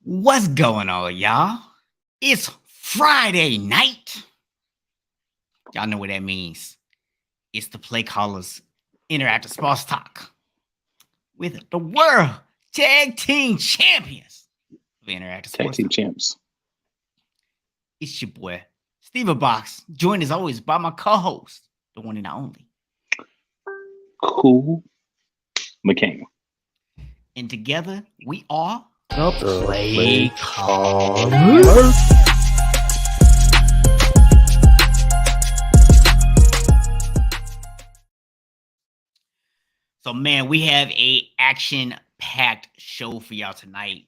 What's going on, y'all? It's Friday night. Y'all know what that means. It's the Play Callers Interactive Sports Talk with the World Tag Team Champions of Interactive Tag Sports team Talk. champs. It's your boy, Steve Box, joined as always by my co-host, the one and only. Cool McCain. And together, we are The Play Callers. So, man, we have a action-packed show for y'all tonight.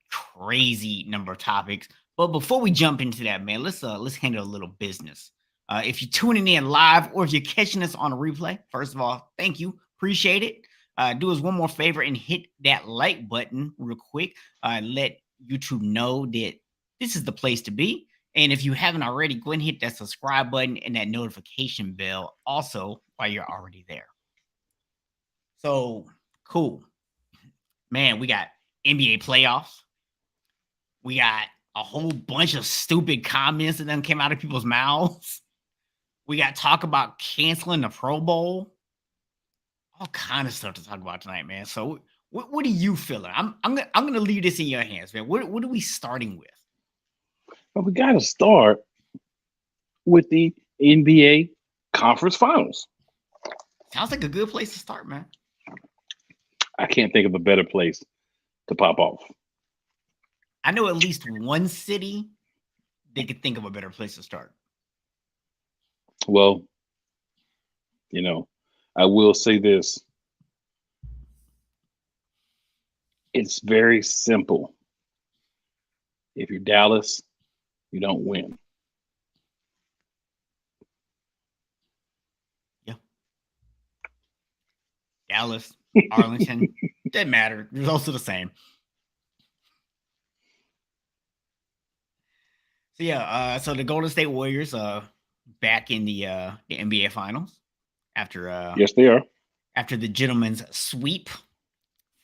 Crazy number of topics. But before we jump into that, man, let's handle a little business. If you're tuning in live or if you're catching us on a replay, first of all, thank you, appreciate it. Do us one more favor and hit that like button real quick. Let YouTube know that this is the place to be. And if you haven't already, go ahead and hit that subscribe button and that notification bell also while you're already there. So cool, man. We got NBA playoffs. We got a whole bunch of stupid comments that then came out of people's mouths. We got talk about canceling the Pro Bowl. All kind of stuff to talk about tonight, man. So what are you feeling? I'm gonna leave this in your hands, man. What are we starting with? But we got to start with the NBA Conference Finals. Sounds like a good place to start, man. I can't think of a better place to pop off. I know at least one city they could think of a better place to start. Well, I will say this. It's very simple. If you're Dallas, you don't win. Yeah. Dallas, Arlington, doesn't matter. Results are the same. So yeah, so the Golden State Warriors back in the NBA Finals after Yes, they are. after the gentleman's sweep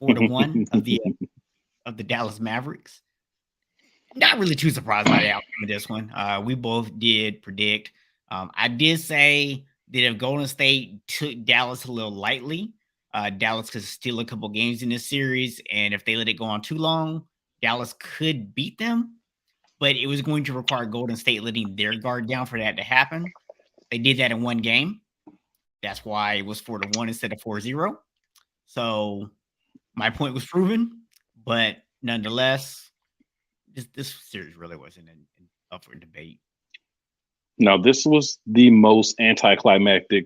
4-1 of the Dallas Mavericks. Not really too surprised by the outcome of this one. We both did predict. I did say that if Golden State took Dallas a little lightly, Dallas could steal a couple games in this series, and if they let it go on too long, Dallas could beat them. But it was going to require Golden State letting their guard down for that to happen. They did that in one game. That's why it was 4-1 instead of 4-0. So my point was proven, but nonetheless, this series really wasn't up for debate. Now, this was the most anticlimactic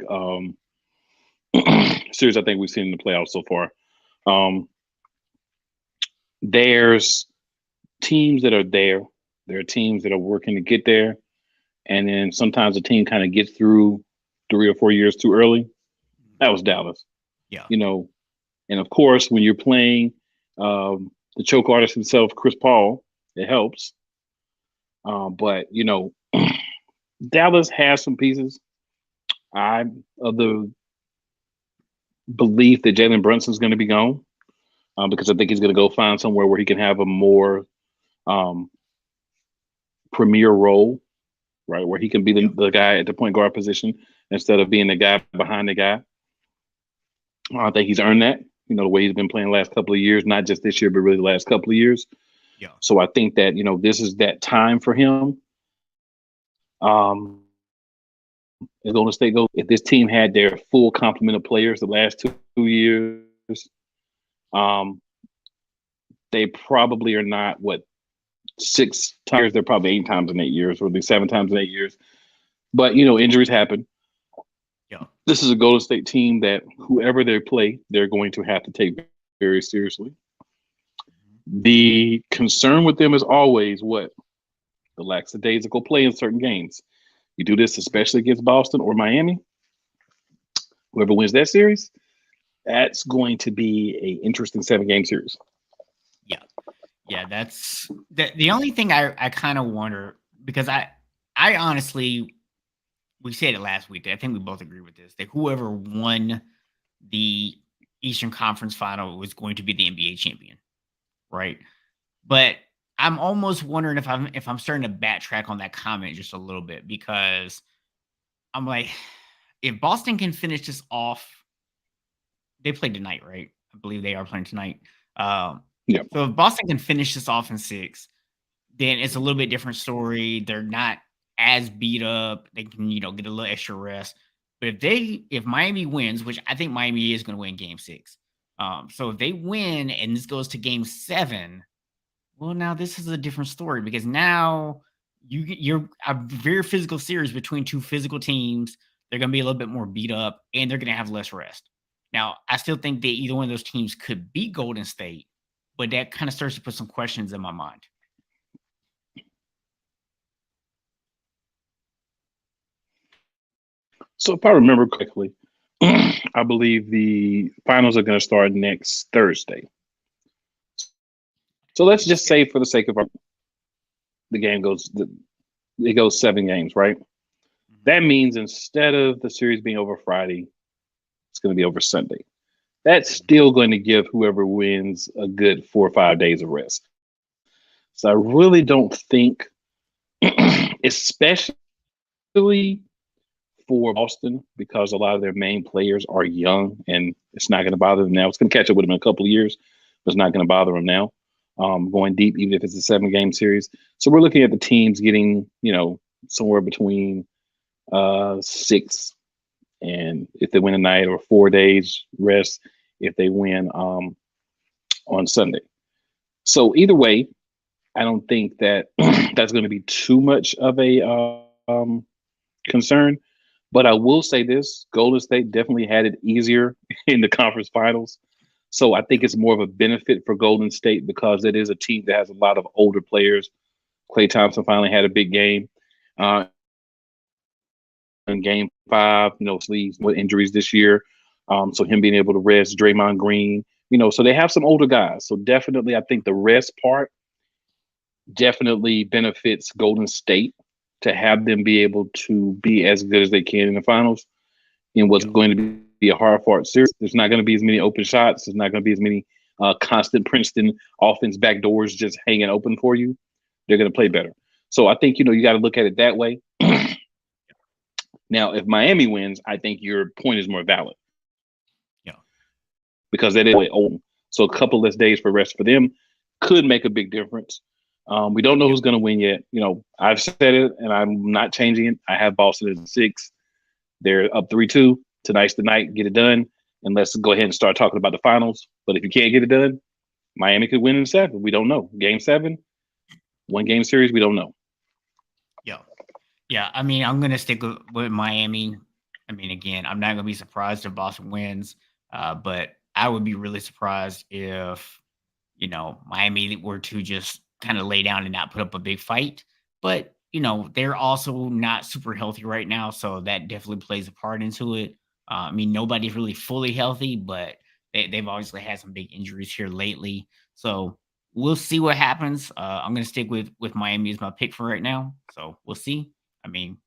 series I think we've seen in the playoffs so far. There's teams that are there. There are teams that are working to get there. And then sometimes a team kind of gets through 3 or 4 years too early. That was Dallas. Yeah. And of course, when you're playing the choke artist himself, Chris Paul, it helps. But Dallas has some pieces. I'm of the belief that Jalen Brunson's going to be gone because I think he's going to go find somewhere where he can have a more premier role, right? Where he can be the guy at the point guard position instead of being the guy behind the guy. I think he's earned that, the way he's been playing the last couple of years, not just this year, but really the last couple of years. Yeah. So I think that, this is that time for him. As Golden State goes, if this team had their full complement of players the last 2 years, they probably are not 6 times. They're probably 8 times in 8 years, or at least 7 times in 8 years. But injuries happen. Yeah. This is a Golden State team that whoever they play, they're going to have to take very seriously. The concern with them is always the lackadaisical play in certain games. You do this especially against Boston or Miami. Whoever wins that series, that's going to be an interesting 7-game series. Yeah, that's the only thing I kind of wonder, because I honestly, we said it last week. I think we both agree with this, that whoever won the Eastern Conference Final was going to be the NBA champion, right? But I'm almost wondering if I'm starting to backtrack on that comment just a little bit because I'm like, if Boston can finish this off, they play tonight, right? I believe they are playing tonight. Um, Yeah. so if Boston can finish this off in 6, then it's a little bit different story. They're not as beat up. They can, get a little extra rest. But if Miami wins, which I think Miami is going to win game 6. So if they win and this goes to game 7, well, now this is a different story because now you're a very physical series between two physical teams. They're going to be a little bit more beat up and they're going to have less rest. Now, I still think that either one of those teams could beat Golden State, but that kind of starts to put some questions in my mind. So if I remember correctly, I believe the finals are going to start next Thursday. So let's just say, for the sake of it goes 7 games, right? That means instead of the series being over Friday, it's going to be over Sunday. That's still going to give whoever wins a good 4 or 5 days of rest. So I really don't think, especially for Boston, because a lot of their main players are young and it's not going to bother them now. It's going to catch up with them in a couple of years, but it's not going to bother them now. Going deep, even if it's a 7-game series. So we're looking at the teams getting, somewhere between 6 and if they win tonight, or 4 days rest if they win on Sunday. So either way, I don't think that that's going to be too much of a concern. But I will say this: Golden State definitely had it easier in the conference finals. So I think it's more of a benefit for Golden State because it is a team that has a lot of older players. Klay Thompson finally had a big game in Game 5. Sleeves with injuries this year, so him being able to rest Draymond Green. So they have some older guys. So definitely, I think the rest part definitely benefits Golden State to have them be able to be as good as they can in the finals in what's going to be a hard-fought series. There's not going to be as many open shots. There's not going to be as many constant Princeton offense backdoors just hanging open for you. They're going to play better. So I think, you got to look at it that way. Now, if Miami wins, I think your point is more valid. Yeah. Because that is old. So a couple less days for rest for them could make a big difference. We don't know who's going to win yet. I've said it, and I'm not changing it. I have Boston as 6. They're up 3-2. Tonight's the night. Get it done. And let's go ahead and start talking about the finals. But if you can't get it done, Miami could win in 7. We don't know. Game 7, 1-game series, we don't know. Yeah. I mean, I'm going to stick with Miami. I mean, again, I'm not going to be surprised if Boston wins, but I would be really surprised if, Miami were to just kind of lay down and not put up a big fight. But, they're also not super healthy right now. So that definitely plays a part into it. I mean, nobody's really fully healthy, but they've obviously had some big injuries here lately. So we'll see what happens. I'm going to stick with Miami as my pick for right now. So we'll see. I mean,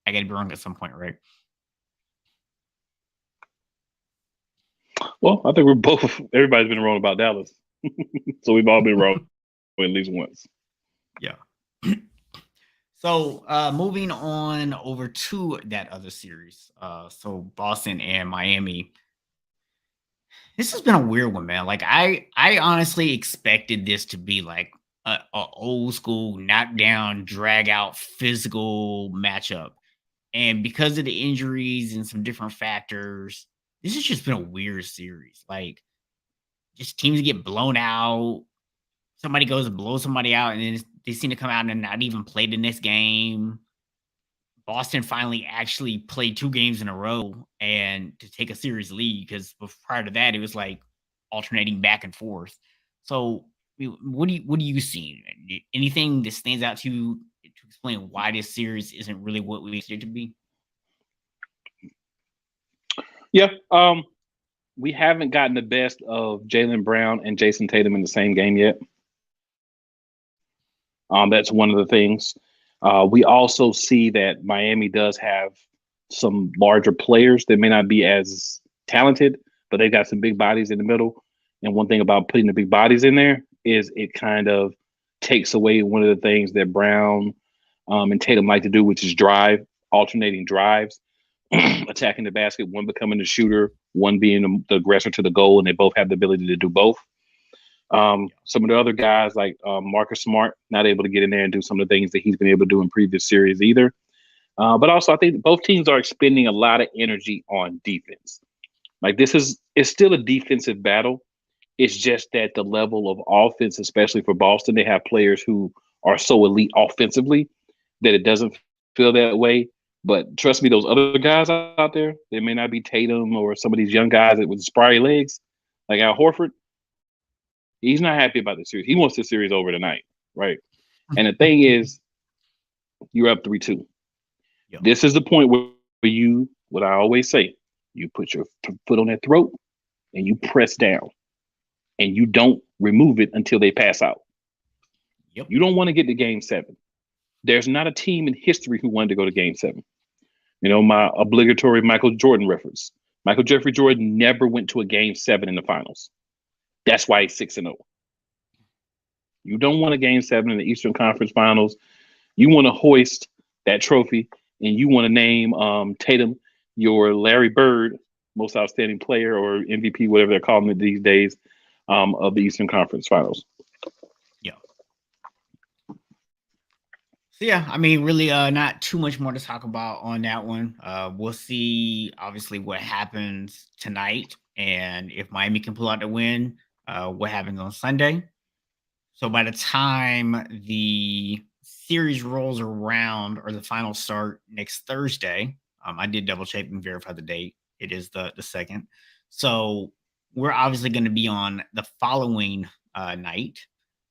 I got to be wrong at some point, right? Well, I think everybody's been wrong about Dallas. So we've all been wrong at least once. Yeah. So moving on over to that other series. So Boston and Miami. This has been a weird one, man. Like I honestly expected this to be like a old school knockdown, drag out, physical matchup. And because of the injuries and some different factors, this has just been a weird series. Like just teams get blown out. Somebody goes and blows somebody out, and then they seem to come out and not even play the next game. Boston finally actually played 2 games in a row and to take a series lead because prior to that, it was like alternating back and forth. So, what do you see? Anything that stands out to you to explain why this series isn't really what we expected it to be? Yeah. We haven't gotten the best of Jaylen Brown and Jason Tatum in the same game yet. That's one of the things. We also see that Miami does have some larger players that may not be as talented, but they've got some big bodies in the middle. And one thing about putting the big bodies in there is it kind of takes away one of the things that Brown and Tatum like to do, which is alternating drives, attacking the basket, one becoming the shooter, one being the aggressor to the goal, and they both have the ability to do both. Some of the other guys like Marcus Smart, not able to get in there and do some of the things that he's been able to do in previous series either. But also, I think both teams are expending a lot of energy on defense. Like it's still a defensive battle. It's just that the level of offense, especially for Boston, they have players who are so elite offensively that it doesn't feel that way. But trust me, those other guys out there, they may not be Tatum or some of these young guys with spry legs, like Al Horford. He's not happy about the series. He wants the series over tonight, right? And the thing is, you're up 3-2. Yep. This is the point where what I always say, you put your foot on their throat and you press down. And you don't remove it until they pass out. Yep. You don't want to get to game 7. There's not a team in history who wanted to go to game 7. You know, my obligatory Michael Jordan reference. Michael Jeffrey Jordan never went to a game 7 in the finals. That's why he's 6-0. You don't want a game 7 in the Eastern Conference Finals. You want to hoist that trophy, and you want to name Tatum your Larry Bird, most outstanding player, or MVP, whatever they're calling it these days, of the Eastern Conference Finals. Yeah. So yeah, I mean, really, not too much more to talk about on that one. We'll see, obviously, what happens tonight, and if Miami can pull out the win, what happens on Sunday. So by the time the series rolls around or the finals start next Thursday, I did double check and verify the date. It is the 2nd. So we're obviously going to be on the following night.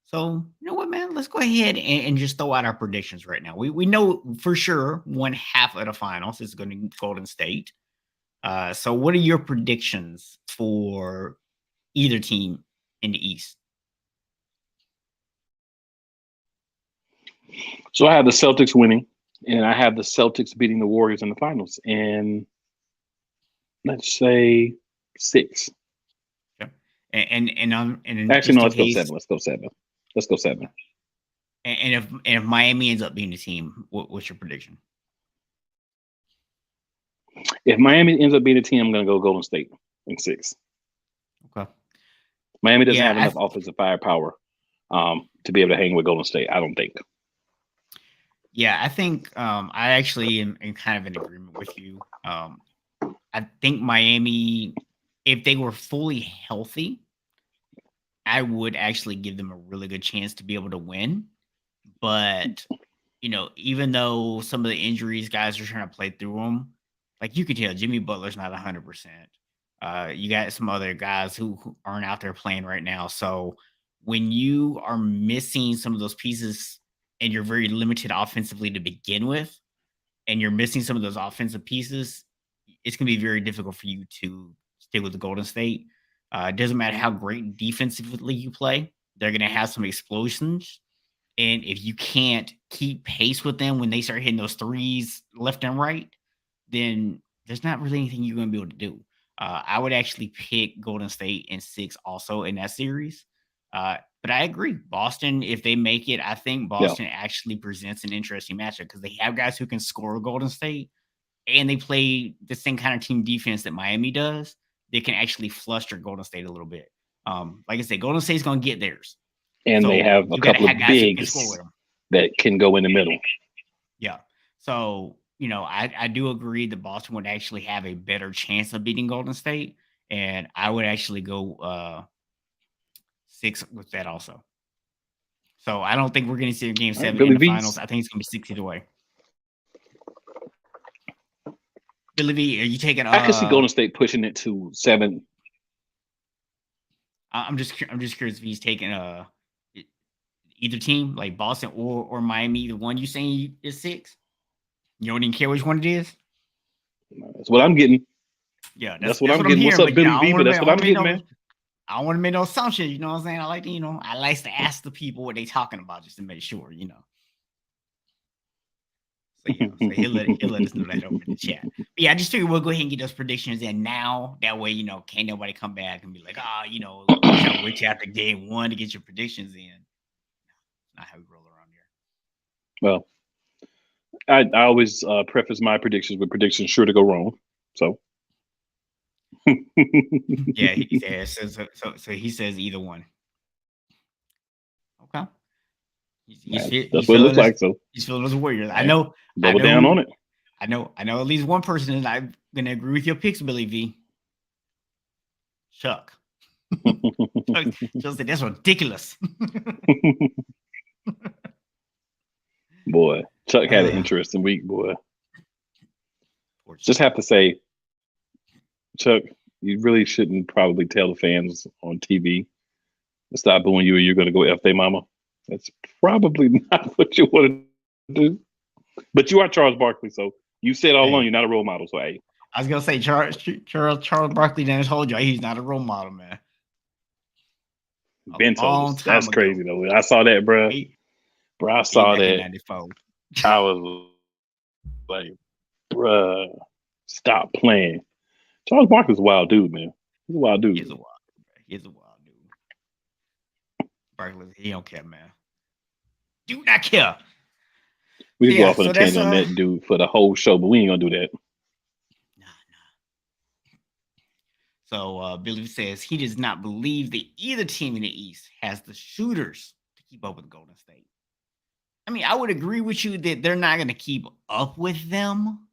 So you know what, man? Let's go ahead and just throw out our predictions right now. We know for sure one half of the finals is going to be Golden State. So what are your predictions for either team in the East? So I have the Celtics winning, and I have the Celtics beating the Warriors in the finals. And let's say 6. And actually, no, let's go 7. Let's go 7. And if Miami ends up being the team, what's your prediction? If Miami ends up being a team, I'm going to go Golden State in 6. Okay. Miami doesn't have enough offensive firepower to be able to hang with Golden State, I don't think. Yeah, I think I actually am kind of in agreement with you. I think Miami, if they were fully healthy, I would actually give them a really good chance to be able to win. But, you know, even though some of the injuries, guys are trying to play through them, like you could tell Jimmy Butler's not 100%. You got some other guys who aren't out there playing right now. So when you are missing some of those pieces and you're very limited offensively to begin with, and you're missing some of those offensive pieces, it's going to be very difficult for you to stick with the Golden State. It doesn't matter how great defensively you play. They're going to have some explosions. And if you can't keep pace with them when they start hitting those threes left and right, then there's not really anything you're going to be able to do. I would actually pick Golden State in 6 also in that series. But I agree. Boston, if they make it, I think Boston actually presents an interesting matchup because they have guys who can score Golden State, and they play the same kind of team defense that Miami does. They can actually fluster Golden State a little bit. Like I said, Golden State's going to get theirs. And they have a couple of bigs that can go in the middle. Yeah. So, you know, I do agree that Boston would actually have a better chance of beating Golden State. And I would actually go 6 with that also. So I don't think we're going to see a game 7 in the finals. I think it's going to be 6 either way. Billy V, are you taking? I can see Golden State pushing it to 7. I'm just curious if he's taking either team, like Boston or Miami. The one you saying is 6. You don't even care which one it is. That's what I'm getting. Yeah, that's what I'm getting. What's up, Billy V? But that's what I'm getting, man. I don't want to make no assumptions. You know what I'm saying? I like to, I like to ask the people what they talking about just to make sure, So he'll let us know that over in the chat. But yeah, I just figured we'll go ahead and get those predictions in now. That way, can't nobody come back and be like, wish I wait till after game 1 to get your predictions in. Not how we roll around here. Well, I always preface my predictions with predictions sure to go wrong. So Yeah, he says so he says either one. Okay. that's what it looks like. So he's feeling those Warriors. Hey, I know. double down on it. I know at least one person, and I'm gonna agree with your picks, Billy V. Chuck. Chuck said that's ridiculous. Boy, Chuck had an interesting week, boy. Just have to say, Chuck, you really shouldn't probably tell the fans on TV to stop booing you or you're going to go F their mama. That's probably not what you want to do. But you are Charles Barkley, so you said all along you're not a role model. So, hey. I was going to say, Charles Barkley done told you he's not a role model, man. Ben told us. That's crazy, though. I saw that, bro. Bro, I saw that. I was like, bruh, stop playing. Charles Barkley's a wild dude, man. He's a wild dude. He's a wild dude. Barkley, he don't care, man. Do not care. We can go off on a tangent on that dude for the whole show, but we ain't gonna do that. Nah. So Billy says he does not believe that either team in the East has the shooters to keep up with Golden State. I mean, I would agree with you that they're not going to keep up with them,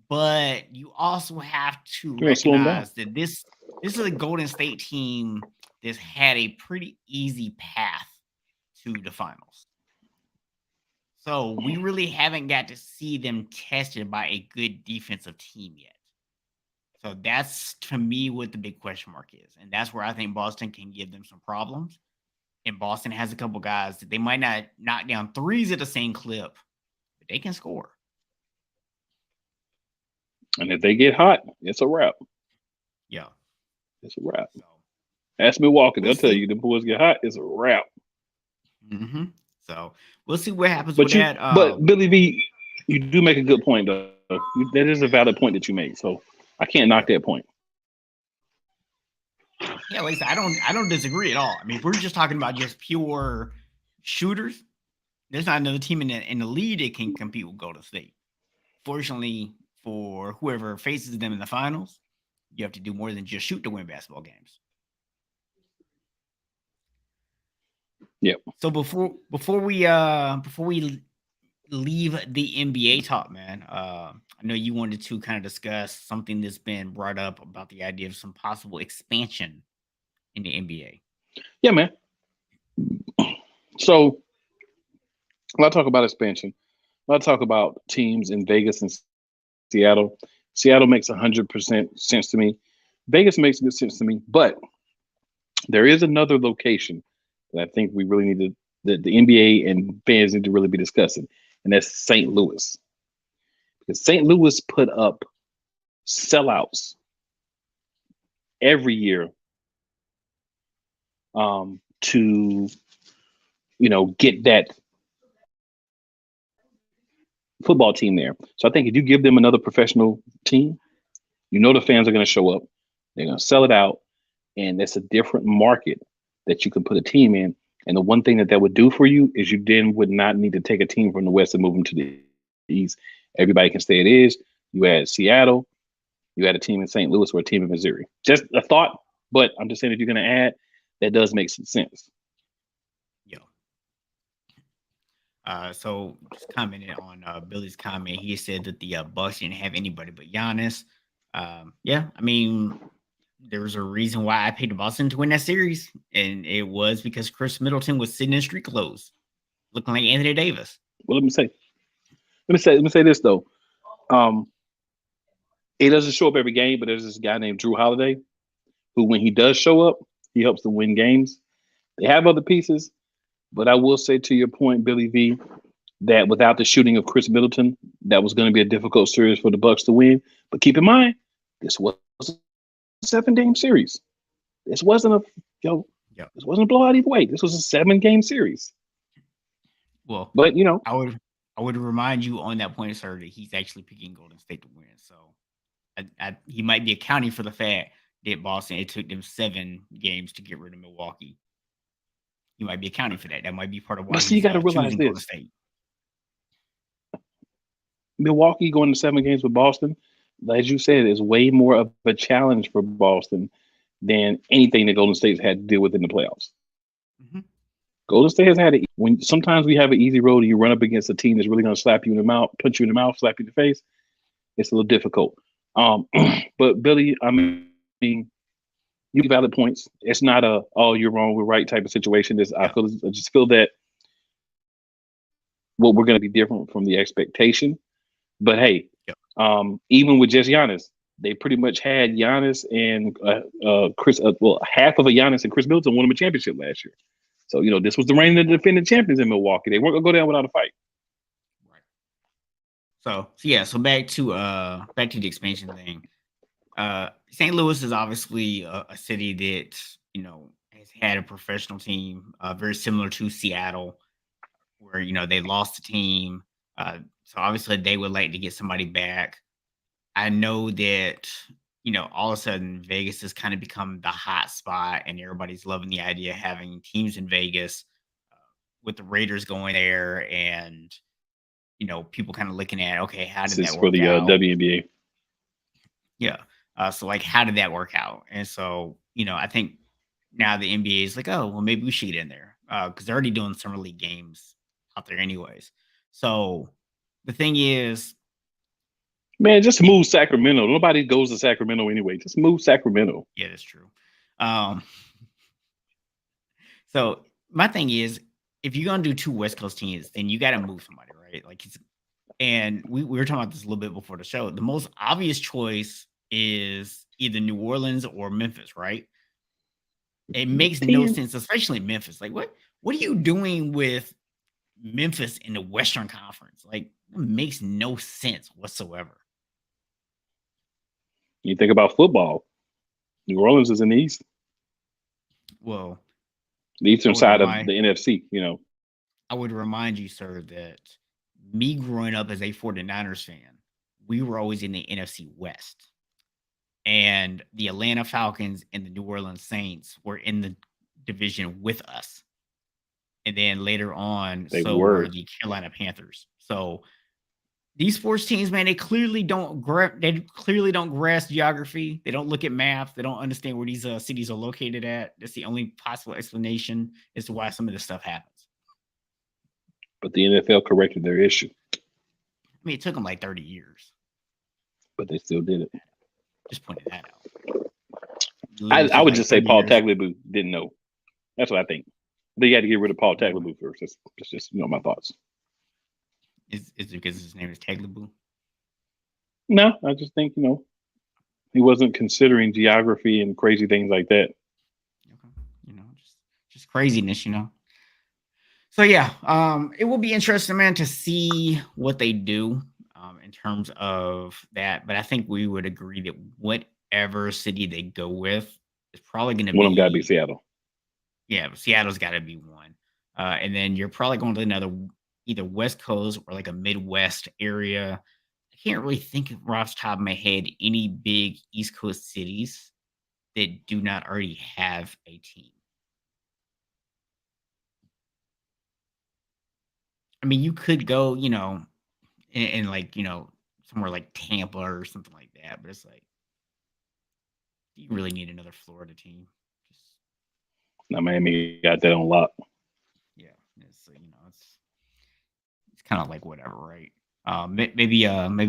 but you also have to recognize that this is a Golden State team that's had a pretty easy path to the finals. So we really haven't got to see them tested by a good defensive team yet. So that's, to me, what the big question mark is. And that's where I think Boston can give them some problems. And Boston has a couple guys that they might not knock down threes at the same clip, but they can score. And if they get hot, it's a wrap. Yeah. It's a wrap. So, ask Milwaukee. They'll tell you the boys get hot, it's a wrap. Mm-hmm. So we'll see what happens with that. But Billy V, you do make a good point, though. That is a valid point that you make. So I can't knock that point. Yeah, like I said, I don't disagree at all. I mean, if we're just talking about just pure shooters, there's not another team in the league that can compete with Golden State. Fortunately, for whoever faces them in the finals, you have to do more than just shoot to win basketball games. Yep. So before we leave the NBA talk, man, I know you wanted to kind of discuss something that's been brought up about the idea of some possible expansion in the NBA. Yeah, man. So a lot of talk about expansion. A lot of talk about teams in Vegas and Seattle. Seattle makes 100% sense to me. Vegas makes good sense to me, but there is another location that I think we really need the NBA and fans need to really be discussing, and that's St. Louis. Because St. Louis put up sellouts every year to, get that football team there. So I think if you give them another professional team, the fans are going to show up. They're going to sell it out, and that's a different market that you can put a team in. And the one thing that would do for you is you then would not need to take a team from the West and move them to the East. Everybody can stay it is. You had Seattle. You had a team in St. Louis or a team in Missouri. Just a thought, but I'm just saying if you're going to add, that does make some sense. Yeah. So just commented on Billy's comment. He said that the Bucks didn't have anybody but Giannis. Yeah, I mean, there was a reason why I picked Boston to win that series, and it was because Chris Middleton was sitting in street clothes, looking like Anthony Davis. Well, let me say this though. He doesn't show up every game, but there's this guy named Drew Holiday, who, when he does show up, he helps to win games. They have other pieces, but I will say to your point, Billy V, that without the shooting of Chris Middleton, that was going to be a difficult series for the Bucks to win. But keep in mind, this was a 7-game series. This wasn't a This wasn't a blowout either way. This was a 7-game series. Well, but I would I would remind you on that point, sir, that he's actually picking Golden State to win. So he might be accounting for the fact that Boston, it took them 7 games to get rid of Milwaukee. He might be accounting for that. That might be part of why But see, you he's got to realize choosing Golden this: State. Milwaukee going to 7 games with Boston, as you said, is way more of a challenge for Boston than anything that Golden State's had to deal with in the playoffs. Mm-hmm. Golden State has had it. When sometimes we have an easy road and you run up against a team that's really going to slap you in the mouth, punch you in the mouth, slap you in the face. It's a little difficult. But Billy, I mean, you valid points. It's not a you're wrong, we're right type of situation. I just feel that what we're going to be different from the expectation. But hey, even with just Giannis, they pretty much had Giannis and Chris. Half of a Giannis and Chris Middleton won them a championship last year. So this was the reigning defending champions in Milwaukee. They weren't gonna go down without a fight. Right. So back to the expansion thing. St. Louis is obviously a city that has had a professional team, very similar to Seattle, where they lost the team. So obviously they would like to get somebody back. I know that all of a sudden Vegas has kind of become the hot spot, and everybody's loving the idea of having teams in Vegas, with the Raiders going there, and people kind of looking at, okay, how did that work for the out? WNBA? Yeah. So like, how did that work out? And so I think now the NBA is like, oh well, maybe we should get in there, because they're already doing summer league games out there anyways. So the thing is, man, just move Sacramento. Nobody goes to Sacramento anyway. Just move Sacramento. Yeah, that's true. So my thing is, if you're gonna do 2 West Coast teams, then you got to move somebody, right? Like, and we were talking about this a little bit before the show. The most obvious choice is either New Orleans or Memphis, right? It makes no sense, especially Memphis. Like, what are you doing with Memphis in the Western Conference? Like, it makes no sense whatsoever. You think about football. New Orleans is in the East. Well, the eastern side of the NFC, I would remind you, sir, that me growing up as a 49ers fan, we were always in the NFC West. And the Atlanta Falcons and the New Orleans Saints were in the division with us. And then later on, were the Carolina Panthers. So these sports teams, man, they clearly don't grasp geography. They don't look at math. They don't understand where these cities are located at. That's the only possible explanation as to why some of this stuff happens. But the NFL corrected their issue. I mean, it took them like 30 years. But they still did it. Just pointed that out. I would just say Paul Tagliabue didn't know. That's what I think. They got to get rid of Paul Tagliabue first. That's just my thoughts. Is it because his name is Tagliabue? No, I just think he wasn't considering geography and crazy things like that. Okay, just craziness, So yeah, it will be interesting, man, to see what they do in terms of that. But I think we would agree that whatever city they go with is probably going to be. One of them got to be Seattle. Yeah, Seattle's got to be one, and then you're probably going to another either West Coast or like a Midwest area. I can't really think of off the top of my head any big East Coast cities that do not already have a team. I mean, you could go, and like, somewhere like Tampa or something like that, but it's like, you really need another Florida team. Now, Miami got that on lock. Yeah, it's kind of like whatever, right? Maybe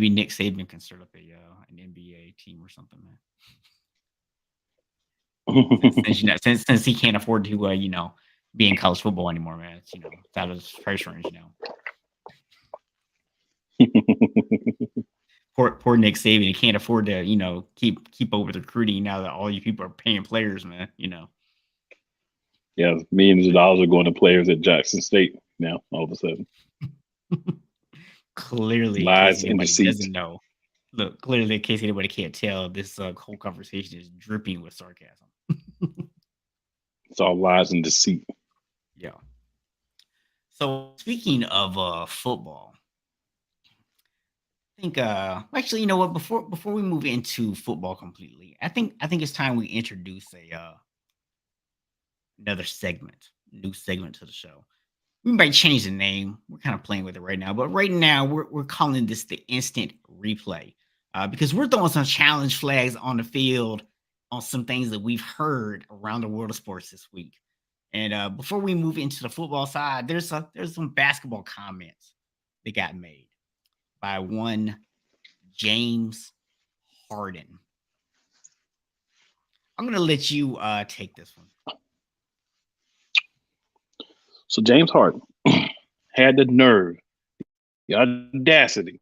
Nick Saban can start up an NBA team or something, man. since he can't afford to, be in college football anymore, man. It's it's out of his price range now. Poor Nick Saban. He can't afford to, keep over the recruiting now that all you people are paying players, man. Yeah, millions of dollars are going to players at Jackson State now. All of a sudden, clearly, lies and deceit. Doesn't know. Look, clearly, in case anybody can't tell, this whole conversation is dripping with sarcasm. It's all lies and deceit. Yeah. So speaking of football, I think actually, you know what, before we move into football completely, I think it's time we introduce a another segment, new segment to the show. We might change the name. We're kind of playing with it right now, but right now we're calling this the instant replay because we're throwing some challenge flags on the field on some things that we've heard around the world of sports this week. And before we move into the football side, there's some basketball comments that got made by one James Harden. I'm gonna let you take this one. So James Harden had the nerve, the audacity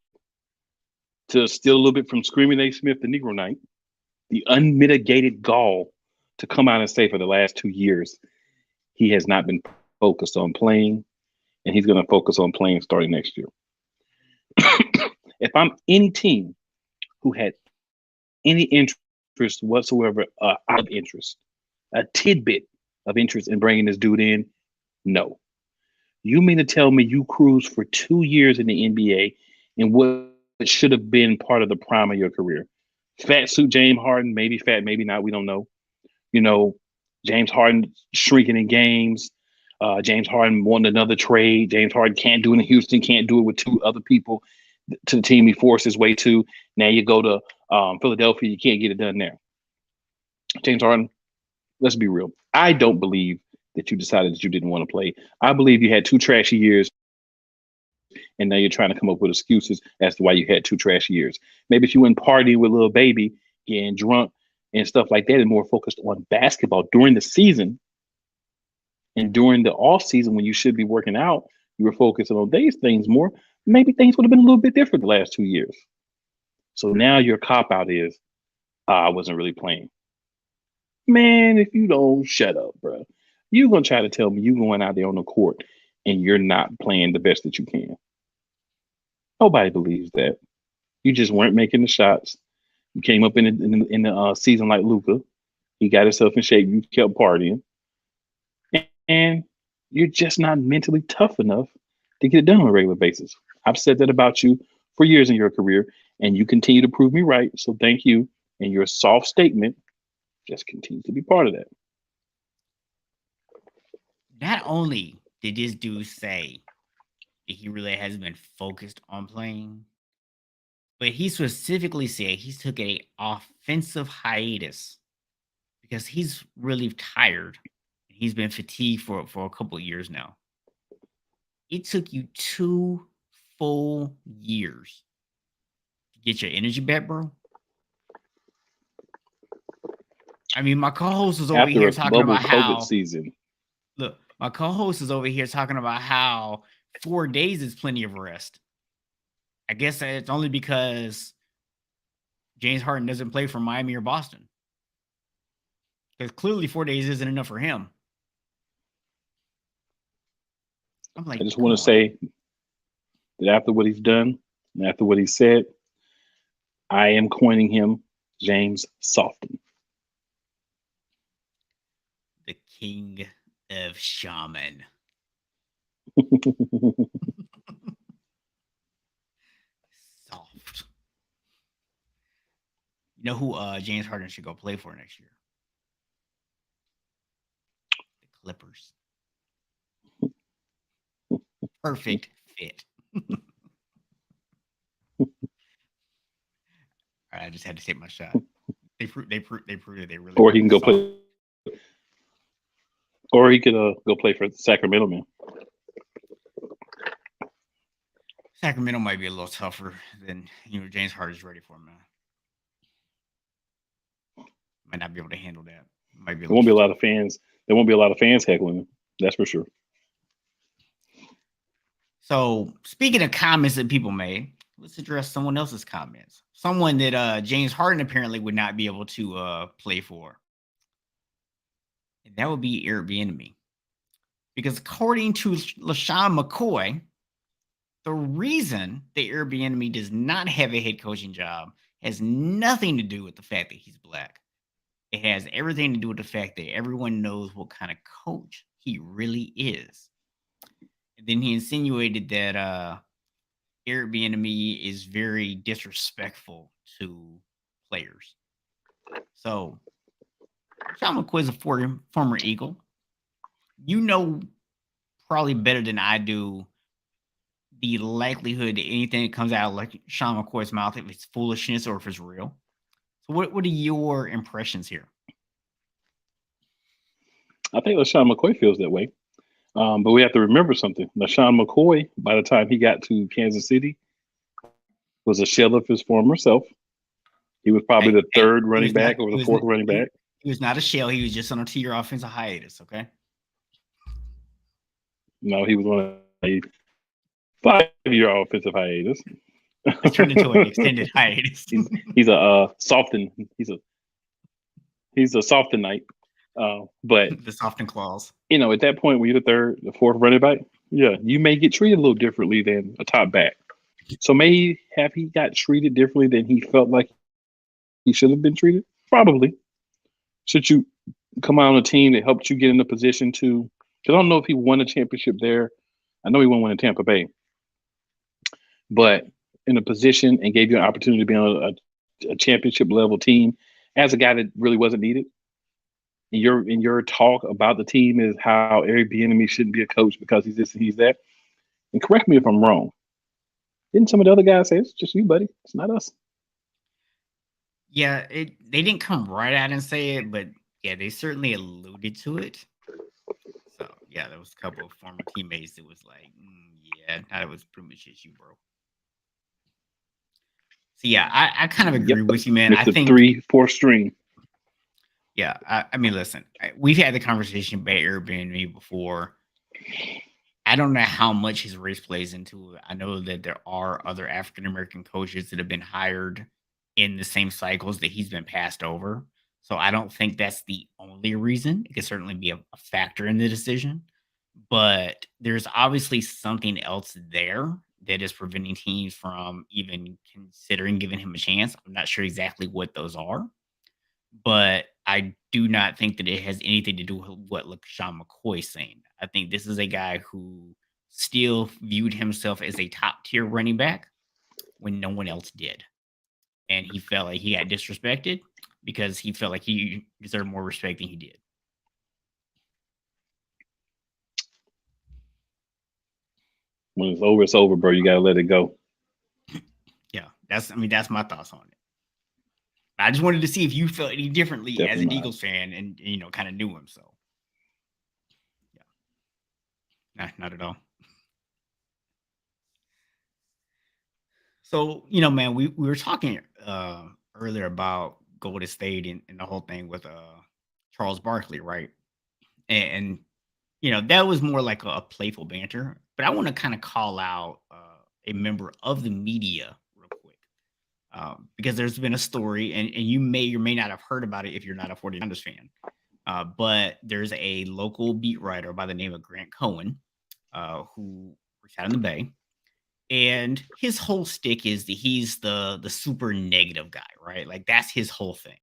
to steal a little bit from Screaming A. Smith, the Negro Knight, the unmitigated gall to come out and say for the last 2 years he has not been focused on playing, and he's going to focus on playing starting next year. If I'm any team who had any interest whatsoever, of interest, a tidbit of interest in bringing this dude in, no. You mean to tell me you cruised for 2 years in the NBA in what should have been part of the prime of your career? Fat suit James Harden, maybe fat, maybe not. We don't know. You know, James Harden shrinking in games. James Harden wanted another trade. James Harden can't do it in Houston, can't do it with two other people to the team he forced his way to. Now you go to Philadelphia, you can't get it done there. James Harden, let's be real. I don't believe that you decided that you didn't want to play. I believe you had 2 trashy years, and now you're trying to come up with excuses as to why you had 2 trashy years. Maybe if you went partying with little baby, getting drunk and stuff like that, and more focused on basketball during the season and during the off season when you should be working out, you were focusing on these things more. Maybe things would have been a little bit different the last 2 years. So now your cop out is, I wasn't really playing. Man, if you don't shut up, bro, you're gonna try to tell me you going out there on the court and you're not playing the best that you can. Nobody believes that. You just weren't making the shots. You came up in the season like Luka. He got himself in shape. You kept partying, and you're just not mentally tough enough to get it done on a regular basis. I've said that about you for years in your career, and you continue to prove me right. So thank you. And your soft statement just continues to be part of that. Not only did this dude say that he really hasn't been focused on playing, but he specifically said he's took a offensive hiatus because he's really tired. He's been fatigued for a couple of years now. It took you 2 full years to get your energy back, bro. I mean, my co-host is over After here a talking bubble about COVID how season, look, my co-host is over here talking about how 4 days is plenty of rest. I guess it's only because James Harden doesn't play for Miami or Boston. Because clearly 4 days isn't enough for him. I'm like, I just come want to on. say that after what he's done and after what he said, I am coining him James Softon. The king of shaman. Soft. You know who James Harden should go play for next year? The Clippers. Perfect fit. All right, I just had to take my shot. They proved that they really Or were he can go soft. play. Or he could go play for Sacramento, man. Sacramento might be a little tougher than James Harden's ready for, man. Might not be able to handle that. Might be There won't be a lot of fans. There won't be a lot of fans heckling him. That's for sure. So speaking of comments that people made, let's address someone else's comments. Someone that James Harden apparently would not be able to play for. And that would be Airbnb. Because according to LaShawn McCoy, the reason the Airbnb does not have a head coaching job has nothing to do with the fact that he's black. It has everything to do with the fact that everyone knows what kind of coach he really is. And then he insinuated that Eric Bieniemy is very disrespectful to players. So, Sean McCoy is a former Eagle. You know probably better than I do the likelihood that anything that comes out of like Sean McCoy's mouth, if it's foolishness or if it's real. So, what are your impressions here? I think LaShawn McCoy feels that way. But we have to remember something. LaShawn McCoy, by the time he got to Kansas City, was a shell of his former self. He was probably the third running back or the fourth running back. He was not a shell. He was just on a 2-year offensive hiatus, okay? No, he was on a 5-year offensive hiatus. It turned into an extended hiatus. he's a softened. He's a softened night. But the softened claws. You know, at that point, when you're the third, the fourth running back, yeah, you may get treated a little differently than a top back. So may have he got treated differently than he felt like he should have been treated? Probably. Should you come out on a team that helped you get in a position to? Because I don't know if he won a championship there. I know he won one in Tampa Bay, but in a position and gave you an opportunity to be on a championship level team as a guy that really wasn't needed. In your talk about the team is how Eric Bieniemy shouldn't be a coach because he's this and he's that. And correct me if I'm wrong. Didn't some of the other guys say it's just you, buddy? It's not us. Yeah, they didn't come right out and say it, but yeah, they certainly alluded to it. So yeah, there was a couple of former teammates that was like, yeah, that was pretty much just you, bro. So yeah, I kind of agree with you, man. I think 3-4 string. Yeah, I mean, listen, we've had the conversation about Eric Bieniemy before. I don't know how much his race plays into it. I know that there are other African American coaches that have been hired in the same cycles that he's been passed over. So I don't think that's the only reason. It could certainly be a factor in the decision, but there's obviously something else there that is preventing teams from even considering giving him a chance. I'm not sure exactly what those are, but I do not think that it has anything to do with what Sean McCoy is saying. I think this is a guy who still viewed himself as a top tier running back when no one else did. And he felt like he got disrespected because he felt like he deserved more respect than he did. When it's over, bro. You gotta let it go. Yeah, that's my thoughts on it. I just wanted to see if you felt any differently as an Eagles fan and kind of knew him. So yeah, not at all. So, man, we were talking earlier about Golden State and the whole thing with Charles Barkley, right? And that was more like a playful banter. But I want to kind of call out a member of the media real quick because there's been a story, and you may or may not have heard about it if you're not a 49ers fan. But there's a local beat writer by the name of Grant Cohen who works out in the Bay. And his whole stick is that he's the super negative guy, right? Like that's his whole thing.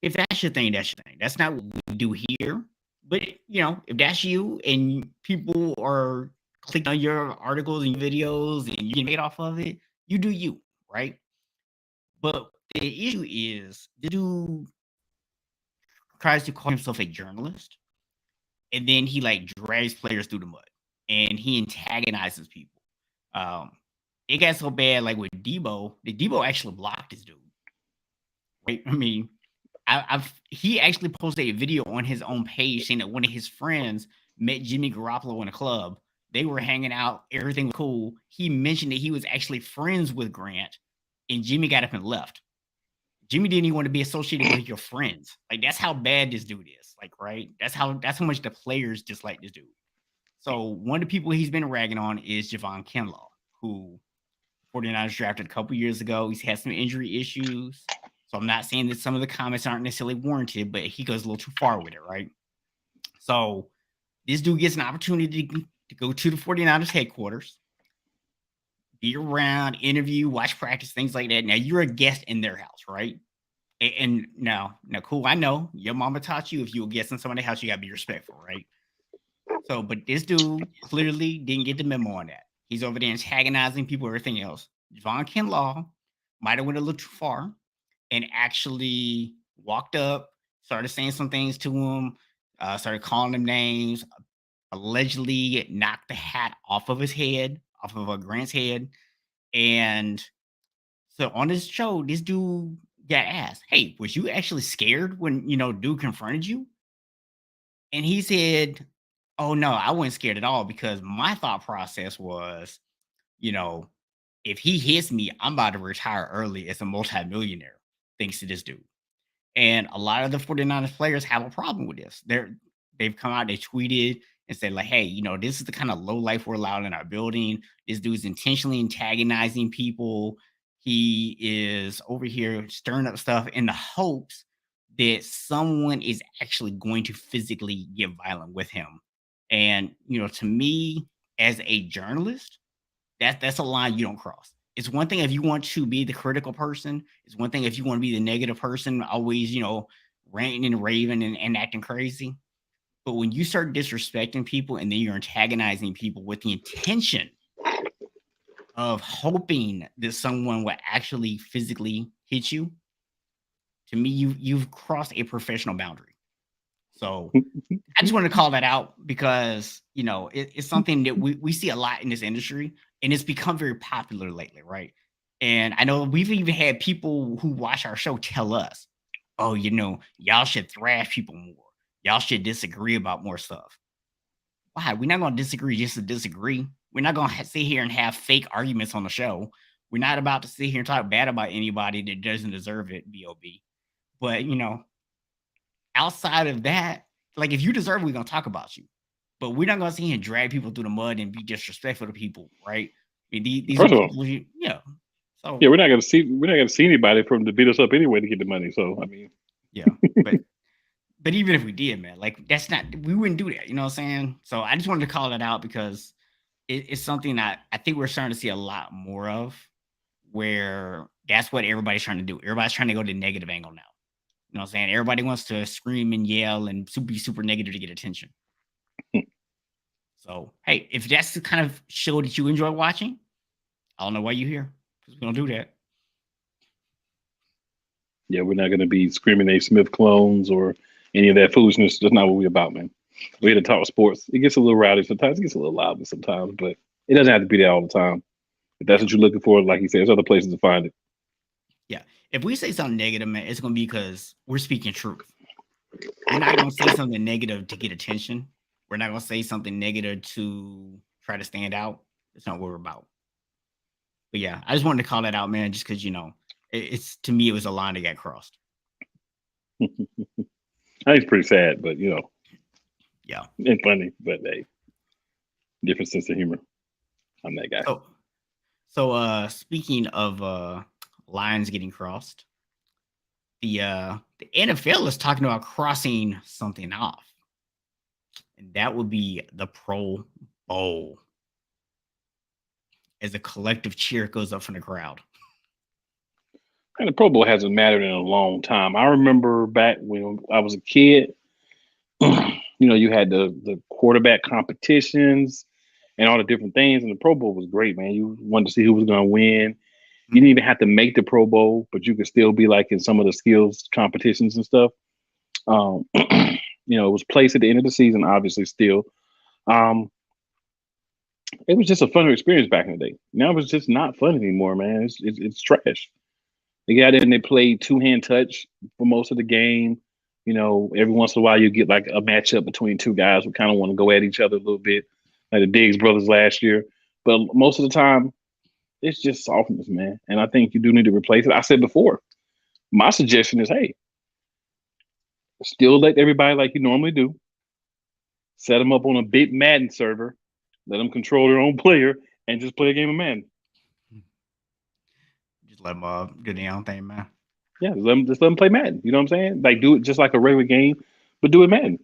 If that's your thing, that's your thing. That's not what we do here. But if that's you and people are clicking on your articles and videos and you get made off of it, you do you, right? But the issue is the dude tries to call himself a journalist, and then he like drags players through the mud and he antagonizes people. It got so bad, like with Debo, Debo actually blocked this dude. Right? I mean, he actually posted a video on his own page saying that one of his friends met Jimmy Garoppolo in a club. They were hanging out, everything was cool. He mentioned that he was actually friends with Grant, and Jimmy got up and left. Jimmy didn't even want to be associated with your friends. Like that's how bad this dude is. Like, right? That's how much the players dislike this dude. So one of the people he's been ragging on is Javon Kinlaw, who 49ers drafted a couple years ago. He's had some injury issues. So I'm not saying that some of the comments aren't necessarily warranted, but he goes a little too far with it, right? So this dude gets an opportunity to go to the 49ers headquarters, be around, interview, watch practice, things like that. Now you're a guest in their house, right? And now, cool, I know your mama taught you if you're a guest in somebody's house, you gotta be respectful, right? So, but this dude clearly didn't get the memo on that. He's over there antagonizing people, everything else. Javon Kinlaw might have went a little too far and actually walked up, started saying some things to him, started calling him names, allegedly knocked the hat off of his head, off of Grant's head. And so on this show, this dude got asked, "Hey, was you actually scared when dude confronted you?" And he said, "Oh no, I wasn't scared at all because my thought process was, you know, if he hits me, I'm about to retire early as a multimillionaire, thanks to this dude." And a lot of the 49ers players have a problem with this. They've come out, they tweeted and said, like, "Hey, this is the kind of low life we're allowed in our building. This dude's intentionally antagonizing people. He is over here stirring up stuff in the hopes that someone is actually going to physically get violent with him." And to me, as a journalist, that's a line you don't cross. It's one thing if you want to be the critical person. It's one thing if you want to be the negative person, always, ranting and raving and acting crazy. But when you start disrespecting people and then you're antagonizing people with the intention of hoping that someone will actually physically hit you, to me, you've crossed a professional boundary. So I just wanted to call that out because it's something that we see a lot in this industry, and it's become very popular lately, right? And I know we've even had people who watch our show tell us, "Oh, y'all should thrash people more. Y'all should disagree about more stuff." Why? We're not going to disagree just to disagree. We're not going to sit here and have fake arguments on the show. We're not about to sit here and talk bad about anybody that doesn't deserve it, B.O.B. But, outside of that, like if you deserve it, we're going to talk about you. But we're not going to sit here and drag people through the mud and be disrespectful to people, right? I mean, these First are of all, people yeah. So yeah, we're not gonna see anybody from to beat us up anyway to get the money. So I mean, yeah, but even if we did, man, like we wouldn't do that. You know what I'm saying? So I just wanted to call that out because it's something that I think we're starting to see a lot more of, where that's what everybody's trying to do. Everybody's trying to go to the negative angle now. You know what I'm saying? Everybody wants to scream and yell and be super negative to get attention. So, hey, if that's the kind of show that you enjoy watching, I don't know why you're here. Because we don't do that. yeah, we're not gonna be screaming A. Smith clones or any of that foolishness. That's not what we're about, man. We're here to talk sports. It gets a little rowdy sometimes. It gets a little loud sometimes, but it doesn't have to be there all the time. If that's what you're looking for, like you said, there's other places to find it. Yeah. If we say something negative, man, it's going to be because we're speaking truth. We're not going to say something negative to get attention. We're not going to say something negative to try to stand out. That's not what we're about. But yeah, I just wanted to call that out, man, just because, it's to me, it was a line that got crossed. I think it's pretty sad, but Yeah. and funny, but hey, different sense of humor. I'm that guy. So speaking of lines getting crossed, the NFL is talking about crossing something off. And that would be the Pro Bowl. As a collective cheer goes up from the crowd. And the Pro Bowl hasn't mattered in a long time. I remember back when I was a kid, you had the quarterback competitions and all the different things, and the Pro Bowl was great, man. You wanted to see who was going to win. You didn't even have to make the Pro Bowl, but you could still be like in some of the skills competitions and stuff. It was placed at the end of the season, obviously still. It was just a funner experience back in the day. Now it's just not fun anymore, man. It's trash. They got in, they played two-hand touch for most of the game. Every once in a while you get like a matchup between two guys who kind of want to go at each other a little bit, like the Diggs brothers last year. But most of the time, it's just softness, man. And I think you do need to replace it. I said before, my suggestion is, hey, still let everybody like you normally do. Set them up on a big Madden server. Let them control their own player and just play a game of Madden. Just let them do their own thing, man. Yeah, just let them play Madden. You know what I'm saying? Like do it just like a regular game, but do it Madden.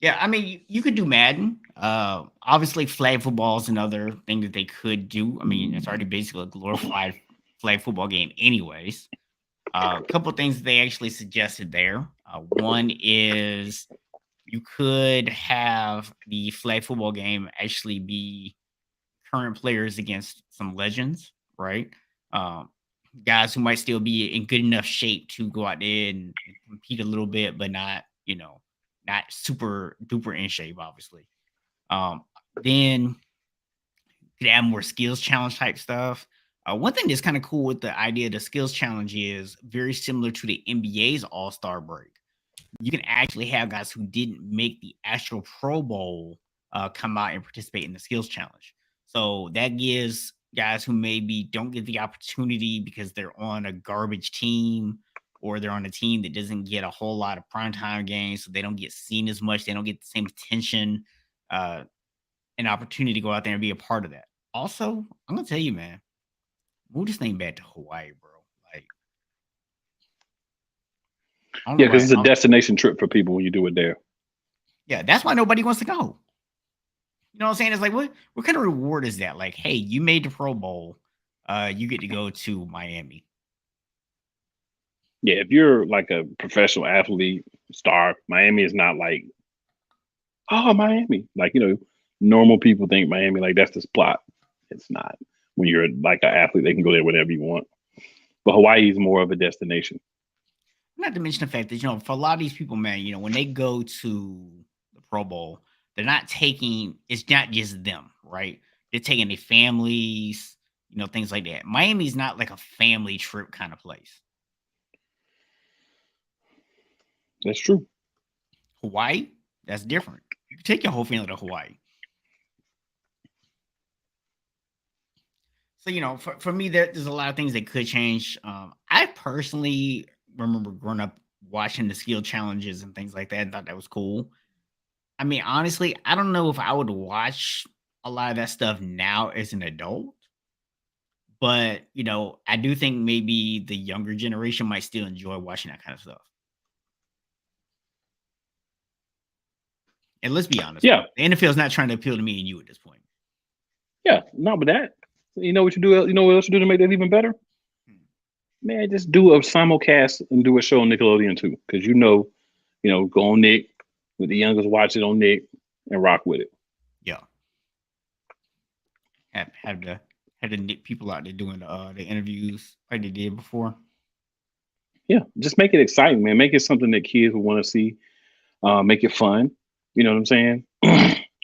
Yeah, I mean, you could do Madden. Obviously, flag football is another thing that they could do. I mean, it's already basically a glorified flag football game, anyways. A couple of things they actually suggested there. One is, You could have the flag football game actually be current players against some legends, right? Um, Guys who might still be in good enough shape to go out there and compete a little bit, but not, not super duper in shape, obviously. Then could add more skills challenge type stuff. One thing that's kind of cool with the idea of the skills challenge is very similar to the NBA's All Star break. You can actually have guys who didn't make the actual Pro Bowl come out and participate in the skills challenge. So that gives guys who maybe don't get the opportunity because they're on a garbage team or they're on a team that doesn't get a whole lot of primetime games, so they don't get seen as much. They don't get the same attention, an opportunity to go out there and be a part of that. Also, I'm gonna tell you, man, move this thing back to Hawaii, bro. Like, I don't Yeah, know because why. it's a destination trip for people when you do it there. Yeah, that's why nobody wants to go. You know what I'm saying? It's like, what kind of reward is that? Like, hey, you made the Pro Bowl, you get to go to Miami. Yeah, if you're like a professional athlete star, Miami is not like, oh, Miami. Like, normal people think Miami, like that's the spot. It's not. When you're like an athlete, they can go there whenever you want. But Hawaii is more of a destination. Not to mention the fact that, for a lot of these people, man, when they go to the Pro Bowl, they're not taking, it's not just them, right? They're taking their families, things like that. Miami's not like a family trip kind of place. That's true. Hawaii, that's different. You can take your whole family to Hawaii. So, for me, there's a lot of things that could change. I personally remember growing up watching the skill challenges and things like that and thought that was cool. I mean, honestly, I don't know if I would watch a lot of that stuff now as an adult, but, I do think maybe the younger generation might still enjoy watching that kind of stuff. And let's be honest, Yeah. the NFL is not trying to appeal to me and you at this point. Yeah, no, but that, you know what you do? You know what else you do to make that even better? Man, just do a simulcast and do a show on Nickelodeon too, because go on Nick with the youngest, watch it on Nick and rock with it. Yeah, have the Nick people out there doing the interviews like they did before. Yeah, just make it exciting, man. Make it something that kids would want to see. Make it fun. You know what I'm saying?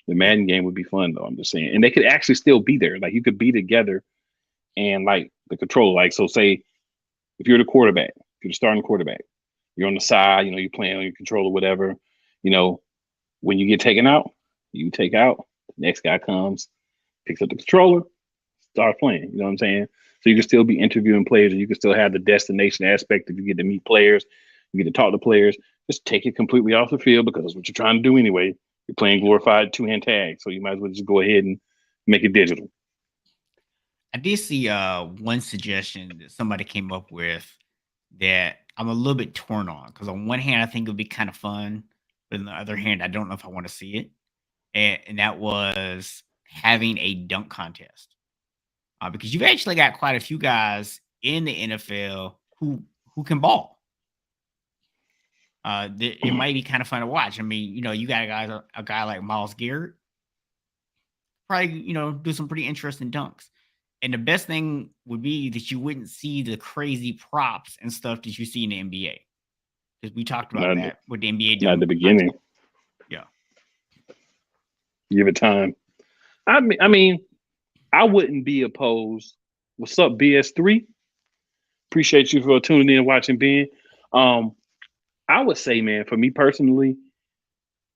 The Madden game would be fun, though. I'm just saying, and they could actually still be there. Like you could be together, and like the controller. Like so, say if you're the quarterback, if you're the starting quarterback, you're on the side. You're playing on your controller, whatever. When you get taken out, you take out. The next guy comes, picks up the controller, start playing. You know what I'm saying? So you can still be interviewing players, and you can still have the destination aspect if you get to meet players, you get to talk to players. Just take it completely off the field because that's what you're trying to do anyway. You're playing glorified two-hand tag, so you might as well just go ahead and make it digital. I did see one suggestion that somebody came up with that I'm a little bit torn on because on one hand I think it would be kind of fun, but on the other hand I don't know if I want to see it, and that was having a dunk contest because you've actually got quite a few guys in the NFL who can ball. It might be kind of fun to watch. I mean, you got a guy like Myles Garrett, probably, do some pretty interesting dunks. And the best thing would be that you wouldn't see the crazy props and stuff that you see in the NBA. Because we talked about that with the NBA. Not at the beginning. Yeah. Give it time. I mean, I wouldn't be opposed. What's up, BS3? Appreciate you for tuning in and watching, Ben. I would say, man, for me personally,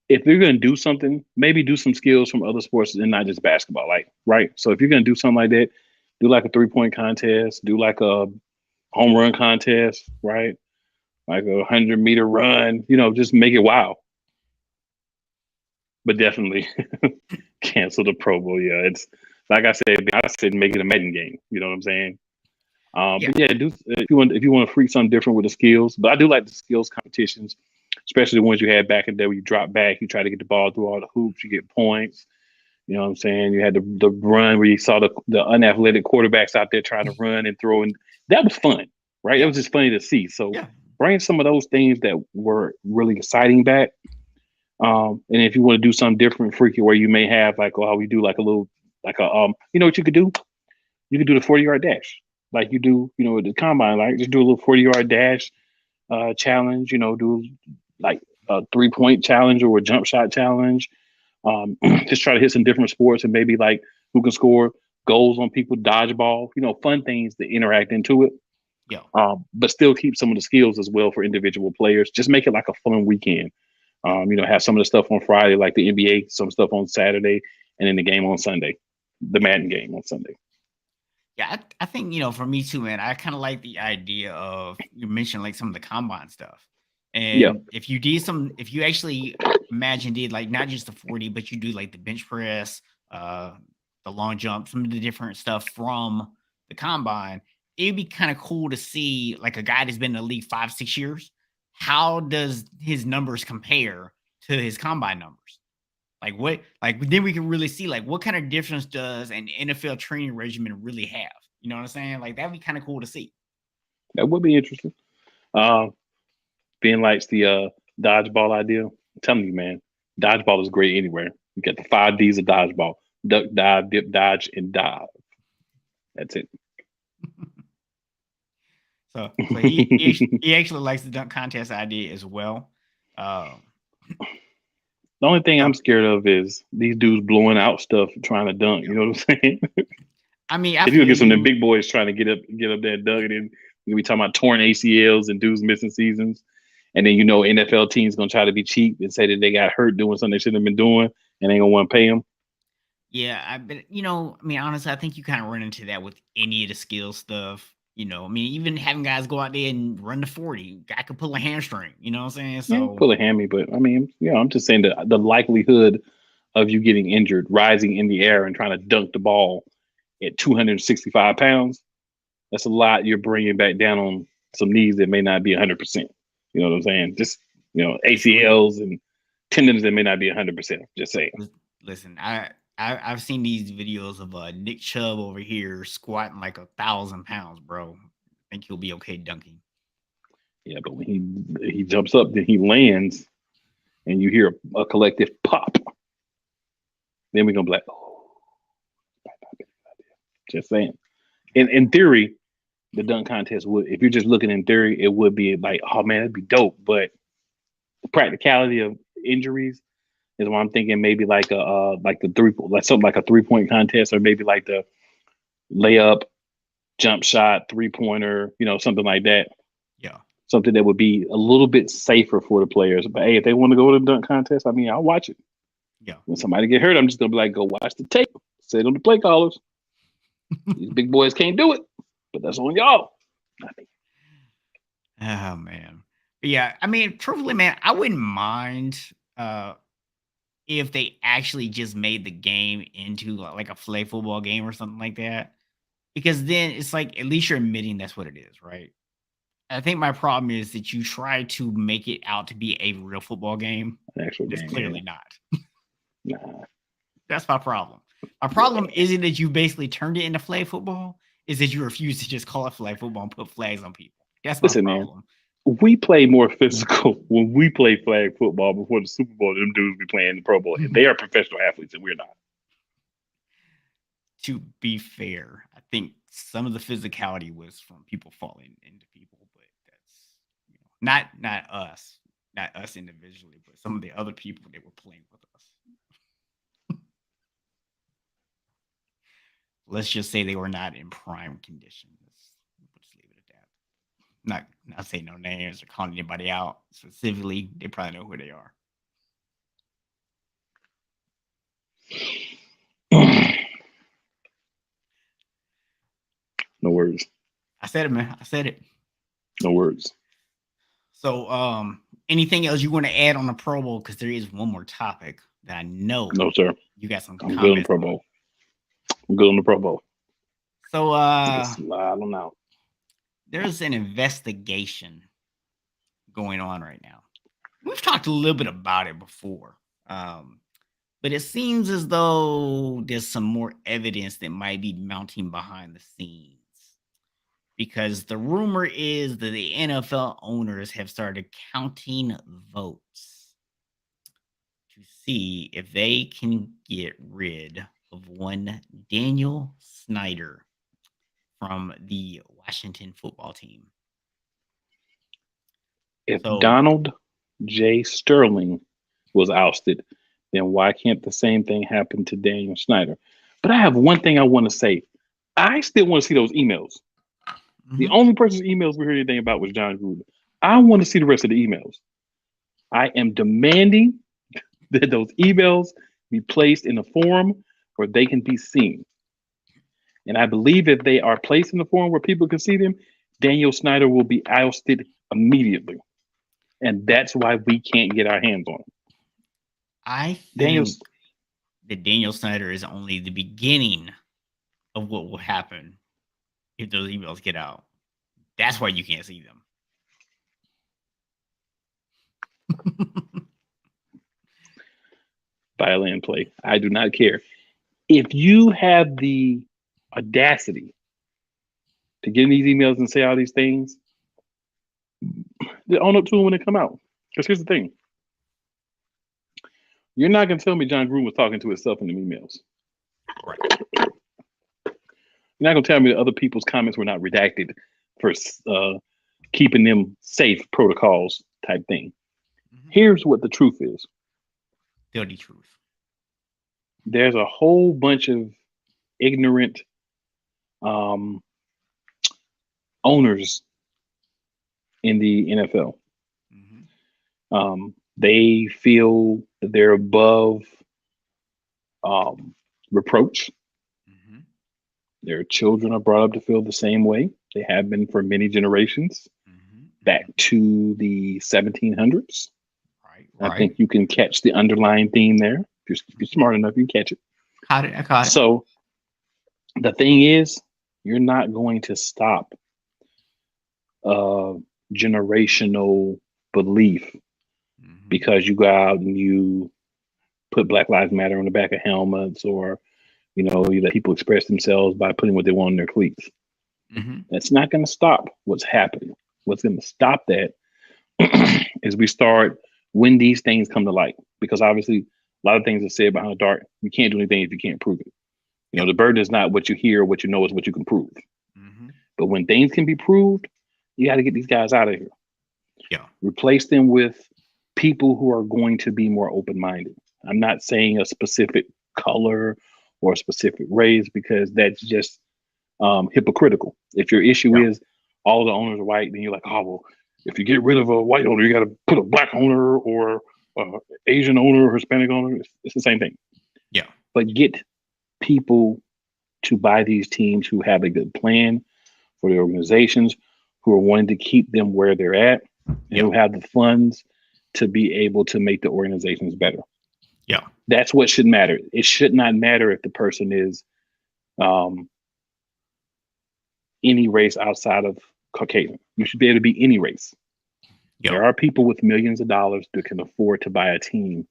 if you're going to do something, maybe do some skills from other sports and not just basketball, right? So if you're going to do something like that, do like a 3-point contest, do like a home run contest, right? Like a 100-meter run, just make it wild. But definitely cancel the Pro Bowl. Yeah, it's like I said, make it a Madden game. You know what I'm saying? But yeah, if you want to freak something different with the skills. But I do like the skills competitions, especially the ones you had back in the day where you drop back, you try to get the ball through all the hoops, you get points. You know what I'm saying? You had the run where you saw the unathletic quarterbacks out there trying to run and throw, and that was fun, right? It was just funny to see. So bring some of those things that were really exciting back. And if you want to do something different, freaky, where you may have like, how we do like a little, like a, you know what you could do? You could do the 40-yard dash, like you do, with the combine. Like just do a little 40-yard dash challenge. Do like a 3-point challenge or a jump shot challenge. Just try to hit some different sports and maybe like who can score goals on people, dodgeball. Fun things to interact into it. Yeah. But still keep some of the skills as well for individual players. Just make it like a fun weekend. Have some of the stuff on Friday, like the NBA, some stuff on Saturday, and then the game on Sunday, the Madden game on Sunday. Yeah, I think, for me too, man, I kind of like the idea of, you mentioned like some of the combine stuff. Yeah. And if you actually did like not just the 40, but you do like the bench press, the long jump, some of the different stuff from the combine, it'd be kind of cool to see like a guy that's been in the league 5-6 years. How does his numbers compare to his combine numbers? Then we can really see like what kind of difference does an NFL training regimen really have? You know what I'm saying? Like that'd be kind of cool to see. That would be interesting. Ben likes the dodgeball idea. I'm telling you, man, dodgeball is great anywhere. You got the 5 Ds of dodgeball: duck, dive, dip, dodge, and dive. That's it. So he actually likes the dunk contest idea as well. The only thing I'm scared of is these dudes blowing out stuff trying to dunk. You know what I'm saying? I mean, if you get some of the big boys trying to get up there and dunk, and then we talking about torn ACLs and dudes missing seasons, and then NFL teams gonna try to be cheap and say that they got hurt doing something they shouldn't have been doing, and they gonna want to pay them. Yeah, honestly, I think you kind of run into that with any of the skill stuff. Even having guys go out there and run the 40, guy could pull a hamstring. You know what I'm saying? So pull a hammy, but I'm just saying that the likelihood of you getting injured rising in the air and trying to dunk the ball at 265 pounds, that's a lot you're bringing back down on some knees that may not be 100%. You know what I'm saying? Just, ACLs and tendons that may not be 100%. Just saying. Listen, I've seen these videos of Nick Chubb over here squatting like 1,000 pounds, bro. I think he'll be okay dunking. Yeah, but when he jumps up, then he lands, and you hear a collective pop. Then we're gonna be like, oh, just saying. In theory, the dunk contest would, if you're just looking in theory, it would be like, oh man, it'd be dope. But the practicality of injuries is why I'm thinking maybe like something like a 3-point contest, or maybe like the layup, jump shot, 3-pointer, something like that. Yeah. Something that would be a little bit safer for the players. But hey, if they want to go to the dunk contest, I'll watch it. Yeah. When somebody get hurt, I'm just gonna be like, go watch the tape. Sit on the play callers. These big boys can't do it, but that's on y'all. Oh man. But yeah, truthfully, man, I wouldn't mind if they actually just made the game into like a flag football game or something like that. Because then it's like, at least you're admitting that's what it is, right? I think my problem is that you try to make it out to be a real football game. It's clearly not. Nah. That's my problem. My problem isn't that you basically turned it into flag football, is that you refuse to just call it flag football and put flags on people. That's my problem. Man, we play more physical when we play flag football before the Super Bowl. Them dudes be playing the Pro Bowl. And they are professional athletes and we're not. To be fair, I think some of the physicality was from people falling into people, but that's not us individually, but some of the other people that were playing with us. Let's just say they were not in prime condition. We'll just leave it at that. Not say no names or calling anybody out specifically. They probably know who they are. No words. I said it, man. I said it. No words. So, anything else you want to add on the Pro Bowl? Because there is one more topic that I know. No, sir. You got some. I'm good on the Pro Bowl. I'm good on the Pro Bowl. So, slide on out. There's an investigation going on right now. We've talked a little bit about it before, but it seems as though there's some more evidence that might be mounting behind the scenes. Because the rumor is that the NFL owners have started counting votes. to see if they can get rid of one Daniel Snyder from the Washington football team. If So Donald J. Sterling was ousted, then why can't the same thing happen to Daniel Snyder? But I have one thing I want to say. I still want to see those emails. The only person's emails we heard anything about was John Gruden. I want to see the rest of the emails. I am demanding that those emails be placed in a forum where they can be seen. And I believe if they are placed in a forum where people can see them, Daniel Snyder will be ousted immediately. And that's why we can't get our hands on him. I think that Daniel Snyder is only the beginning of what will happen if those emails get out. That's why you can't see them. Violin play. I do not care. If you have the audacity to get in these emails and say all these things, own up to them when they come out. Because here's the thing. You're not going to tell me John Gruden was talking to himself in the emails. Right. You're not going to tell me that other people's comments were not redacted for keeping them safe protocols type thing. Mm-hmm. Here's what the truth is. Dirty truth. There's a whole bunch of ignorant owners in the NFL. Mm-hmm. They feel that they're above reproach. Mm-hmm. Their children are brought up to feel the same way. They have been for many generations, mm-hmm. back to the 1700s. Right. I think you can catch the underlying theme there. If you're smart enough, you can catch it. I caught it. So the thing is, you're not going to stop generational belief mm-hmm. because you go out and you put Black Lives Matter on the back of helmets, or you let people express themselves by putting what they want in their cleats. Mm-hmm. That's not going to stop what's happening. What's going to stop that is we start when these things come to light, because obviously a lot of things are said behind the dark. You can't do anything if you can't prove it. The burden is not what you hear, what you know is what you can prove. Mm-hmm. But when things can be proved, you got to get these guys out of here. Yeah. Replace them with people who are going to be more open-minded. I'm not saying a specific color or a specific race, because that's just hypocritical. If your issue is all the owners are white, then you're like, oh, well, if you get rid of a white owner, you got to put a black owner or Asian owner or Hispanic owner. It's the same thing. Yeah. But get people to buy these teams who have a good plan for the organizations, who are wanting to keep them where they're at, and who have the funds to be able to make the organizations better. Yeah. That's what should matter. It should not matter if the person is any race outside of Caucasian. You should be able to be any race. Yep. There are people with millions of dollars that can afford to buy a team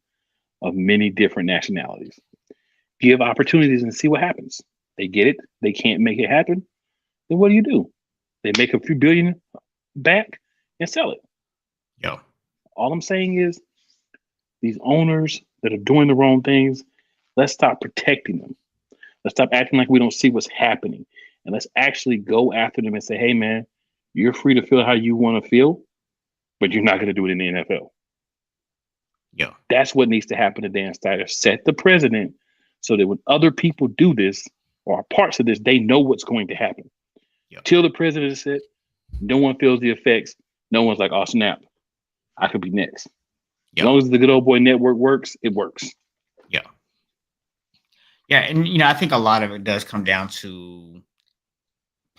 of many different nationalities. Give opportunities and see what happens. They get it. They can't make it happen. Then what do? They make a few billion back and sell it. Yeah. All I'm saying is these owners that are doing the wrong things, let's stop protecting them. Let's stop acting like we don't see what's happening. And let's actually go after them and say, hey, man, you're free to feel how you want to feel, but you're not going to do it in the NFL. Yeah. That's what needs to happen to Dan Snyder. Set the precedent so that when other people do this or are parts of this, they know what's going to happen. Yep. Till the president is set, no one feels the effects. No one's like, oh, snap, I could be next. Yep. As long as the good old boy network works, it works. Yeah. Yeah. And, I think a lot of it does come down to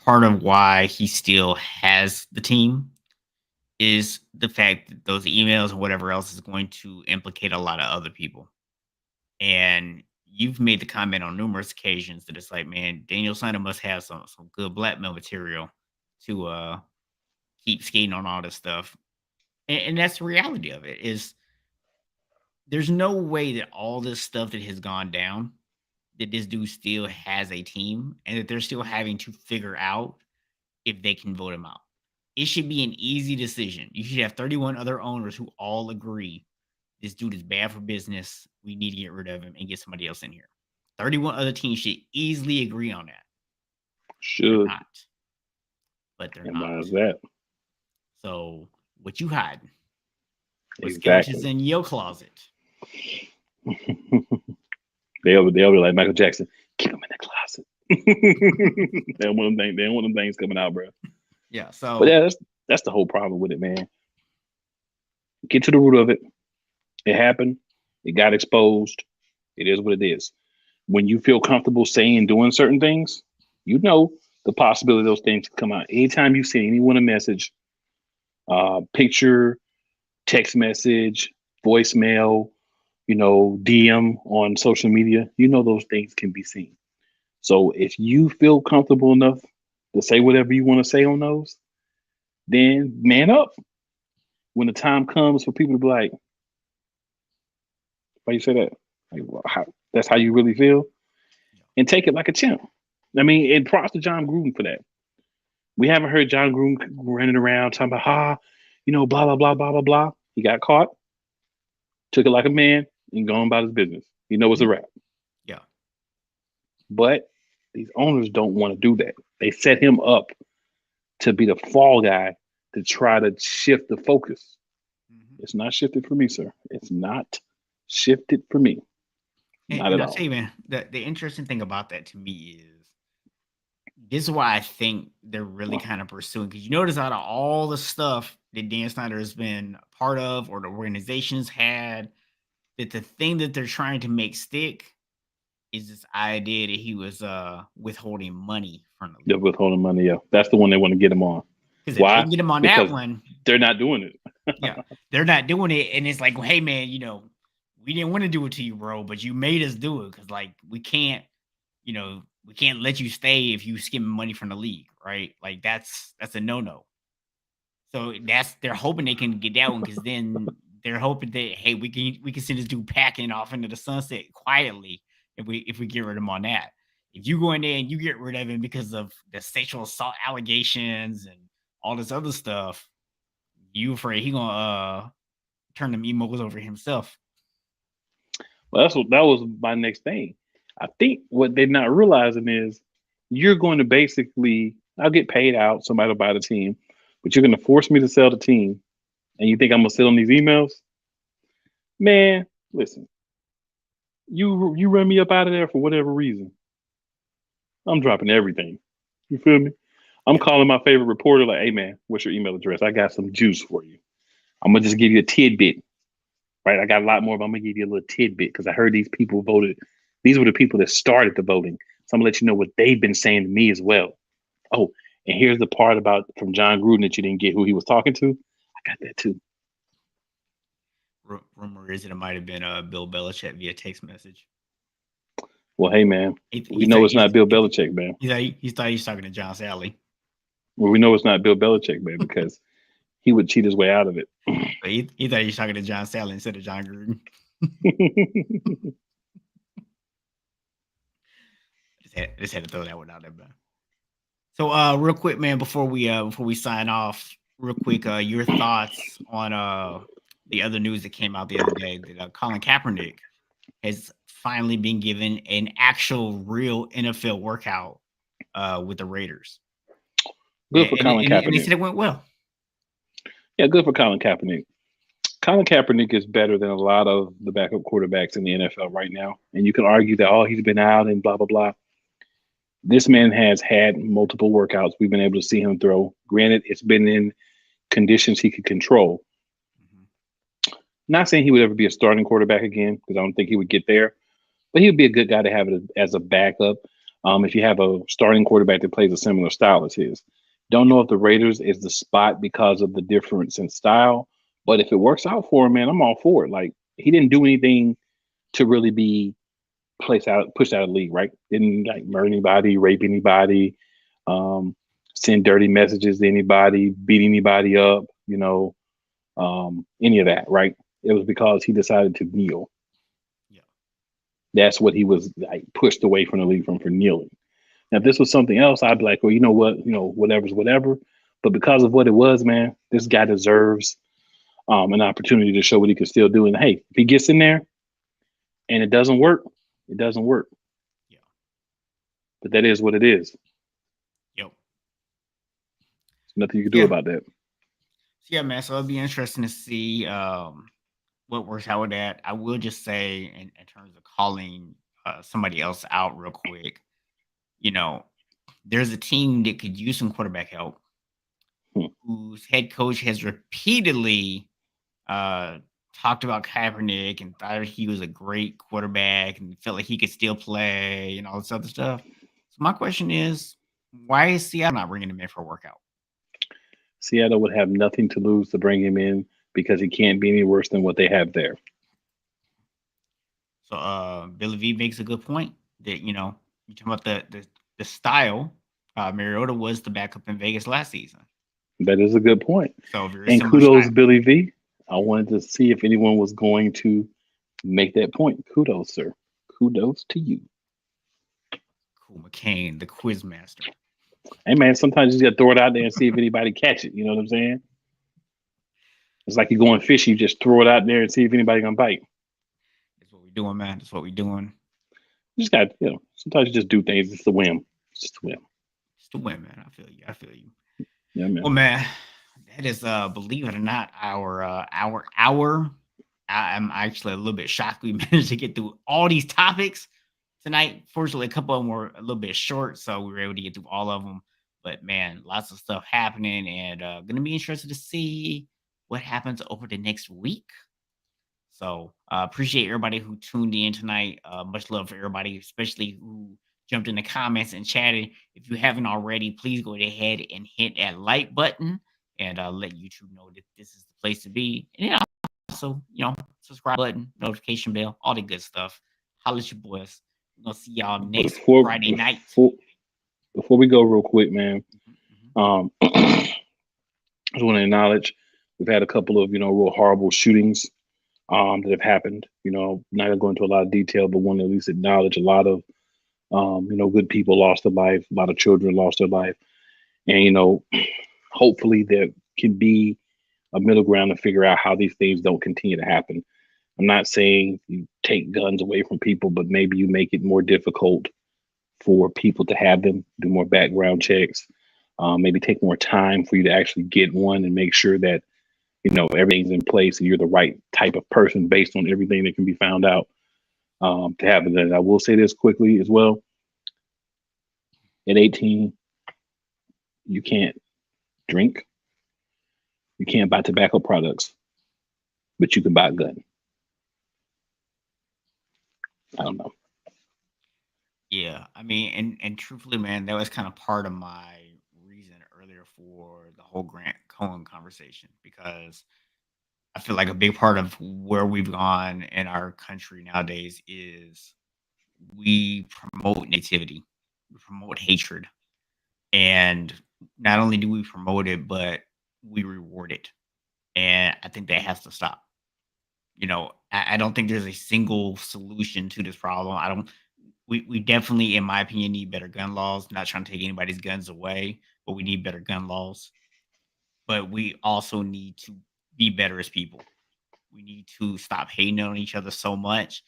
part of why he still has the team is the fact that those emails or whatever else is going to implicate a lot of other people. And you've made the comment on numerous occasions that it's like, man, Daniel Snyder must have some good blackmail material to keep skating on all this stuff. And that's the reality of it, is there's no way that all this stuff that has gone down, that this dude still has a team and that they're still having to figure out if they can vote him out. It should be an easy decision. You should have 31 other owners who all agree this dude is bad for business. We need to get rid of him and get somebody else in here. 31 other teams should easily agree on that. They're Should. not. But they're And why not. is that? So what you hiding? What Exactly. skeletons in your closet? They'll be like Michael Jackson. Keep them in the closet. They don't want them things coming out, bro. Yeah. So But yeah, that's the whole problem with it, man. Get to the root of it. It happened. It got exposed. It is what it is. When you feel comfortable saying doing certain things, you know the possibility of those things can come out. Anytime you send anyone a message, picture, text message, voicemail, DM on social media, those things can be seen. So if you feel comfortable enough to say whatever you want to say on those, then man up. When the time comes for people to be like, why you say that? Like, that's how you really feel? And take it like a champ. I mean, and props to John Gruden for that. We haven't heard John Gruden running around talking about, blah, blah, blah, blah, blah, blah. He got caught, took it like a man, and gone about his business. It's a wrap. Yeah. But these owners don't want to do that. They set him up to be the fall guy to try to shift the focus. Mm-hmm. It's not shifted for me, sir. It's not shifted for me. Not at all. I'll tell you, man, the interesting thing about that to me is this is why I think they're really kind of pursuing, because you notice out of all the stuff that Dan Snyder has been a part of or the organizations had, that the thing that they're trying to make stick is this idea that he was withholding money from the league. Yeah, withholding money, yeah. That's the one they want to get him on. Because if they can get him on that one, they're not doing it. Yeah, they're not doing it. And it's like, well, hey, man, we didn't want to do it to you, bro, but you made us do it because, like, we can't let you stay if you skim money from the league, right? Like, that's a no-no. So they're hoping they can get that one, because then they're hoping that, hey, we can send this dude packing off into the sunset quietly if we get rid of him on that. If you go in there and you get rid of him because of the sexual assault allegations and all this other stuff, you afraid he gonna turn them emos over himself. Well, that was my next thing. I think what they're not realizing is you're going to basically, I'll get paid out, somebody will buy the team, but you're going to force me to sell the team, and you think I'm going to sit on these emails? Man, listen, you run me up out of there for whatever reason, I'm dropping everything. You feel me? I'm calling my favorite reporter like, hey, man, what's your email address? I got some juice for you. I'm going to just give you a tidbit. Right, I got a lot more, but I'm gonna give you a little tidbit because I heard these people voted. These were the people that started the voting. So I'm gonna let you know what they've been saying to me as well. Oh, and here's the part from John Gruden that you didn't get who he was talking to. I got that too. Rumor is it might have been Bill Belichick via text message. Well, hey, man, we know it's not Bill Belichick, man. He thought he was talking to John Sally. Well, we know it's not Bill Belichick, man, because he would cheat his way out of it. But he thought he was talking to John Sally instead of John Gruden. just had to throw that one out there, man. So real quick, man, before we sign off, real quick, your thoughts on the other news that came out the other day that Colin Kaepernick has finally been given an actual real NFL workout with the Raiders. Good for Colin Kaepernick. And they said it went well. Yeah, good for Colin Kaepernick. Colin Kaepernick is better than a lot of the backup quarterbacks in the NFL right now. And you can argue that, he's been out and blah, blah, blah. This man has had multiple workouts. We've been able to see him throw. Granted, it's been in conditions he could control. Mm-hmm. Not saying he would ever be a starting quarterback again, because I don't think he would get there. But he would be a good guy to have it as a backup if you have a starting quarterback that plays a similar style as his. Don't know if the Raiders is the spot because of the difference in style, but if it works out for him, man, I'm all for it. Like, he didn't do anything to really be pushed out of the league, right? Didn't like murder anybody, rape anybody, send dirty messages to anybody, beat anybody up, any of that, right? It was because he decided to kneel. Yeah, that's what he was like pushed away from the league for kneeling. Now, if this was something else, I'd be like, well, you know what, whatever's whatever. But because of what it was, man, this guy deserves an opportunity to show what he can still do. And hey, if he gets in there and it doesn't work, it doesn't work. Yeah. But that is what it is. Yep. There's nothing you can do about that. Yeah, man. So it'll be interesting to see what works out with that. I will just say, in terms of calling somebody else out real quick, there's a team that could use some quarterback help, whose head coach has repeatedly talked about Kaepernick and thought he was a great quarterback and felt like he could still play and all this other stuff. So my question is, why is Seattle not bringing him in for a workout? Seattle would have nothing to lose to bring him in because he can't be any worse than what they have there. So Billy V makes a good point that, you talking about the style. Mariota was the backup in Vegas last season. That is a good point. So very and similar kudos, style. Billy V. I wanted to see if anyone was going to make that point. Kudos, sir. Kudos to you. Cool, McCain, the quiz master. Hey, man, sometimes you just got to throw it out there and see if anybody catch it. You know what I'm saying? It's like you're going fishing. You just throw it out there and see if anybody going to bite. That's what we're doing, man. That's what we're doing. You just got, sometimes you just do things. It's a whim. It's just a whim. It's the win, man. I feel you. Yeah, man. Well, man, that is, believe it or not, our hour. I'm actually a little bit shocked we managed to get through all these topics tonight. Fortunately, a couple of them were a little bit short, so we were able to get through all of them. But man, lots of stuff happening, and gonna be interested to see what happens over the next week. So appreciate everybody who tuned in tonight. Much love for everybody, especially who jumped in the comments and chatted. If you haven't already, please go ahead and hit that like button and let YouTube know that this is the place to be. And then also, subscribe button, notification bell, all the good stuff. Holla at your boys. We're gonna see y'all next Friday night. Before we go real quick, man, Mhm. I just want to acknowledge we've had a couple of, real horrible shootings that have happened. Not gonna go into a lot of detail, but want to at least acknowledge a lot of, good people lost their life. A lot of children lost their life. And, hopefully there can be a middle ground to figure out how these things don't continue to happen. I'm not saying you take guns away from people, but maybe you make it more difficult for people to have them, do more background checks, maybe take more time for you to actually get one and make sure that, everything's in place and you're the right type of person based on everything that can be found out to happen. And I will say this quickly as well. At 18, you can't drink, you can't buy tobacco products, but you can buy a gun. I don't know. Yeah, I mean, and truthfully, man, that was kind of part of my reason earlier for the whole Grant Cohen conversation, because I feel like a big part of where we've gone in our country nowadays is we promote negativity, we promote hatred, and not only do we promote it, but we reward it, and I think that has to stop. I don't think there's a single solution to this problem. I don't. We definitely, in my opinion, need better gun laws. Not trying to take anybody's guns away, but we need better gun laws. But we also need to be better as people. We need to stop hating on each other so much,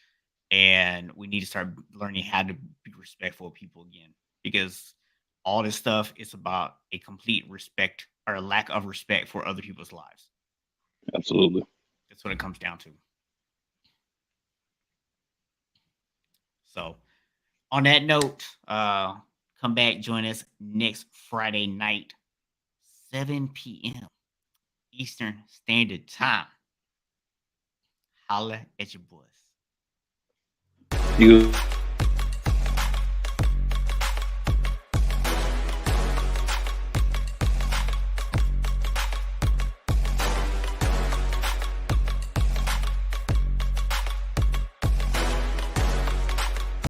and we need to start learning how to be respectful of people again. Because all this stuff is about a complete respect or a lack of respect for other people's lives. Absolutely. That's what it comes down to. So, on that note, come back, join us next Friday night, 7 p.m. Eastern Standard Time. Holla at your boys. You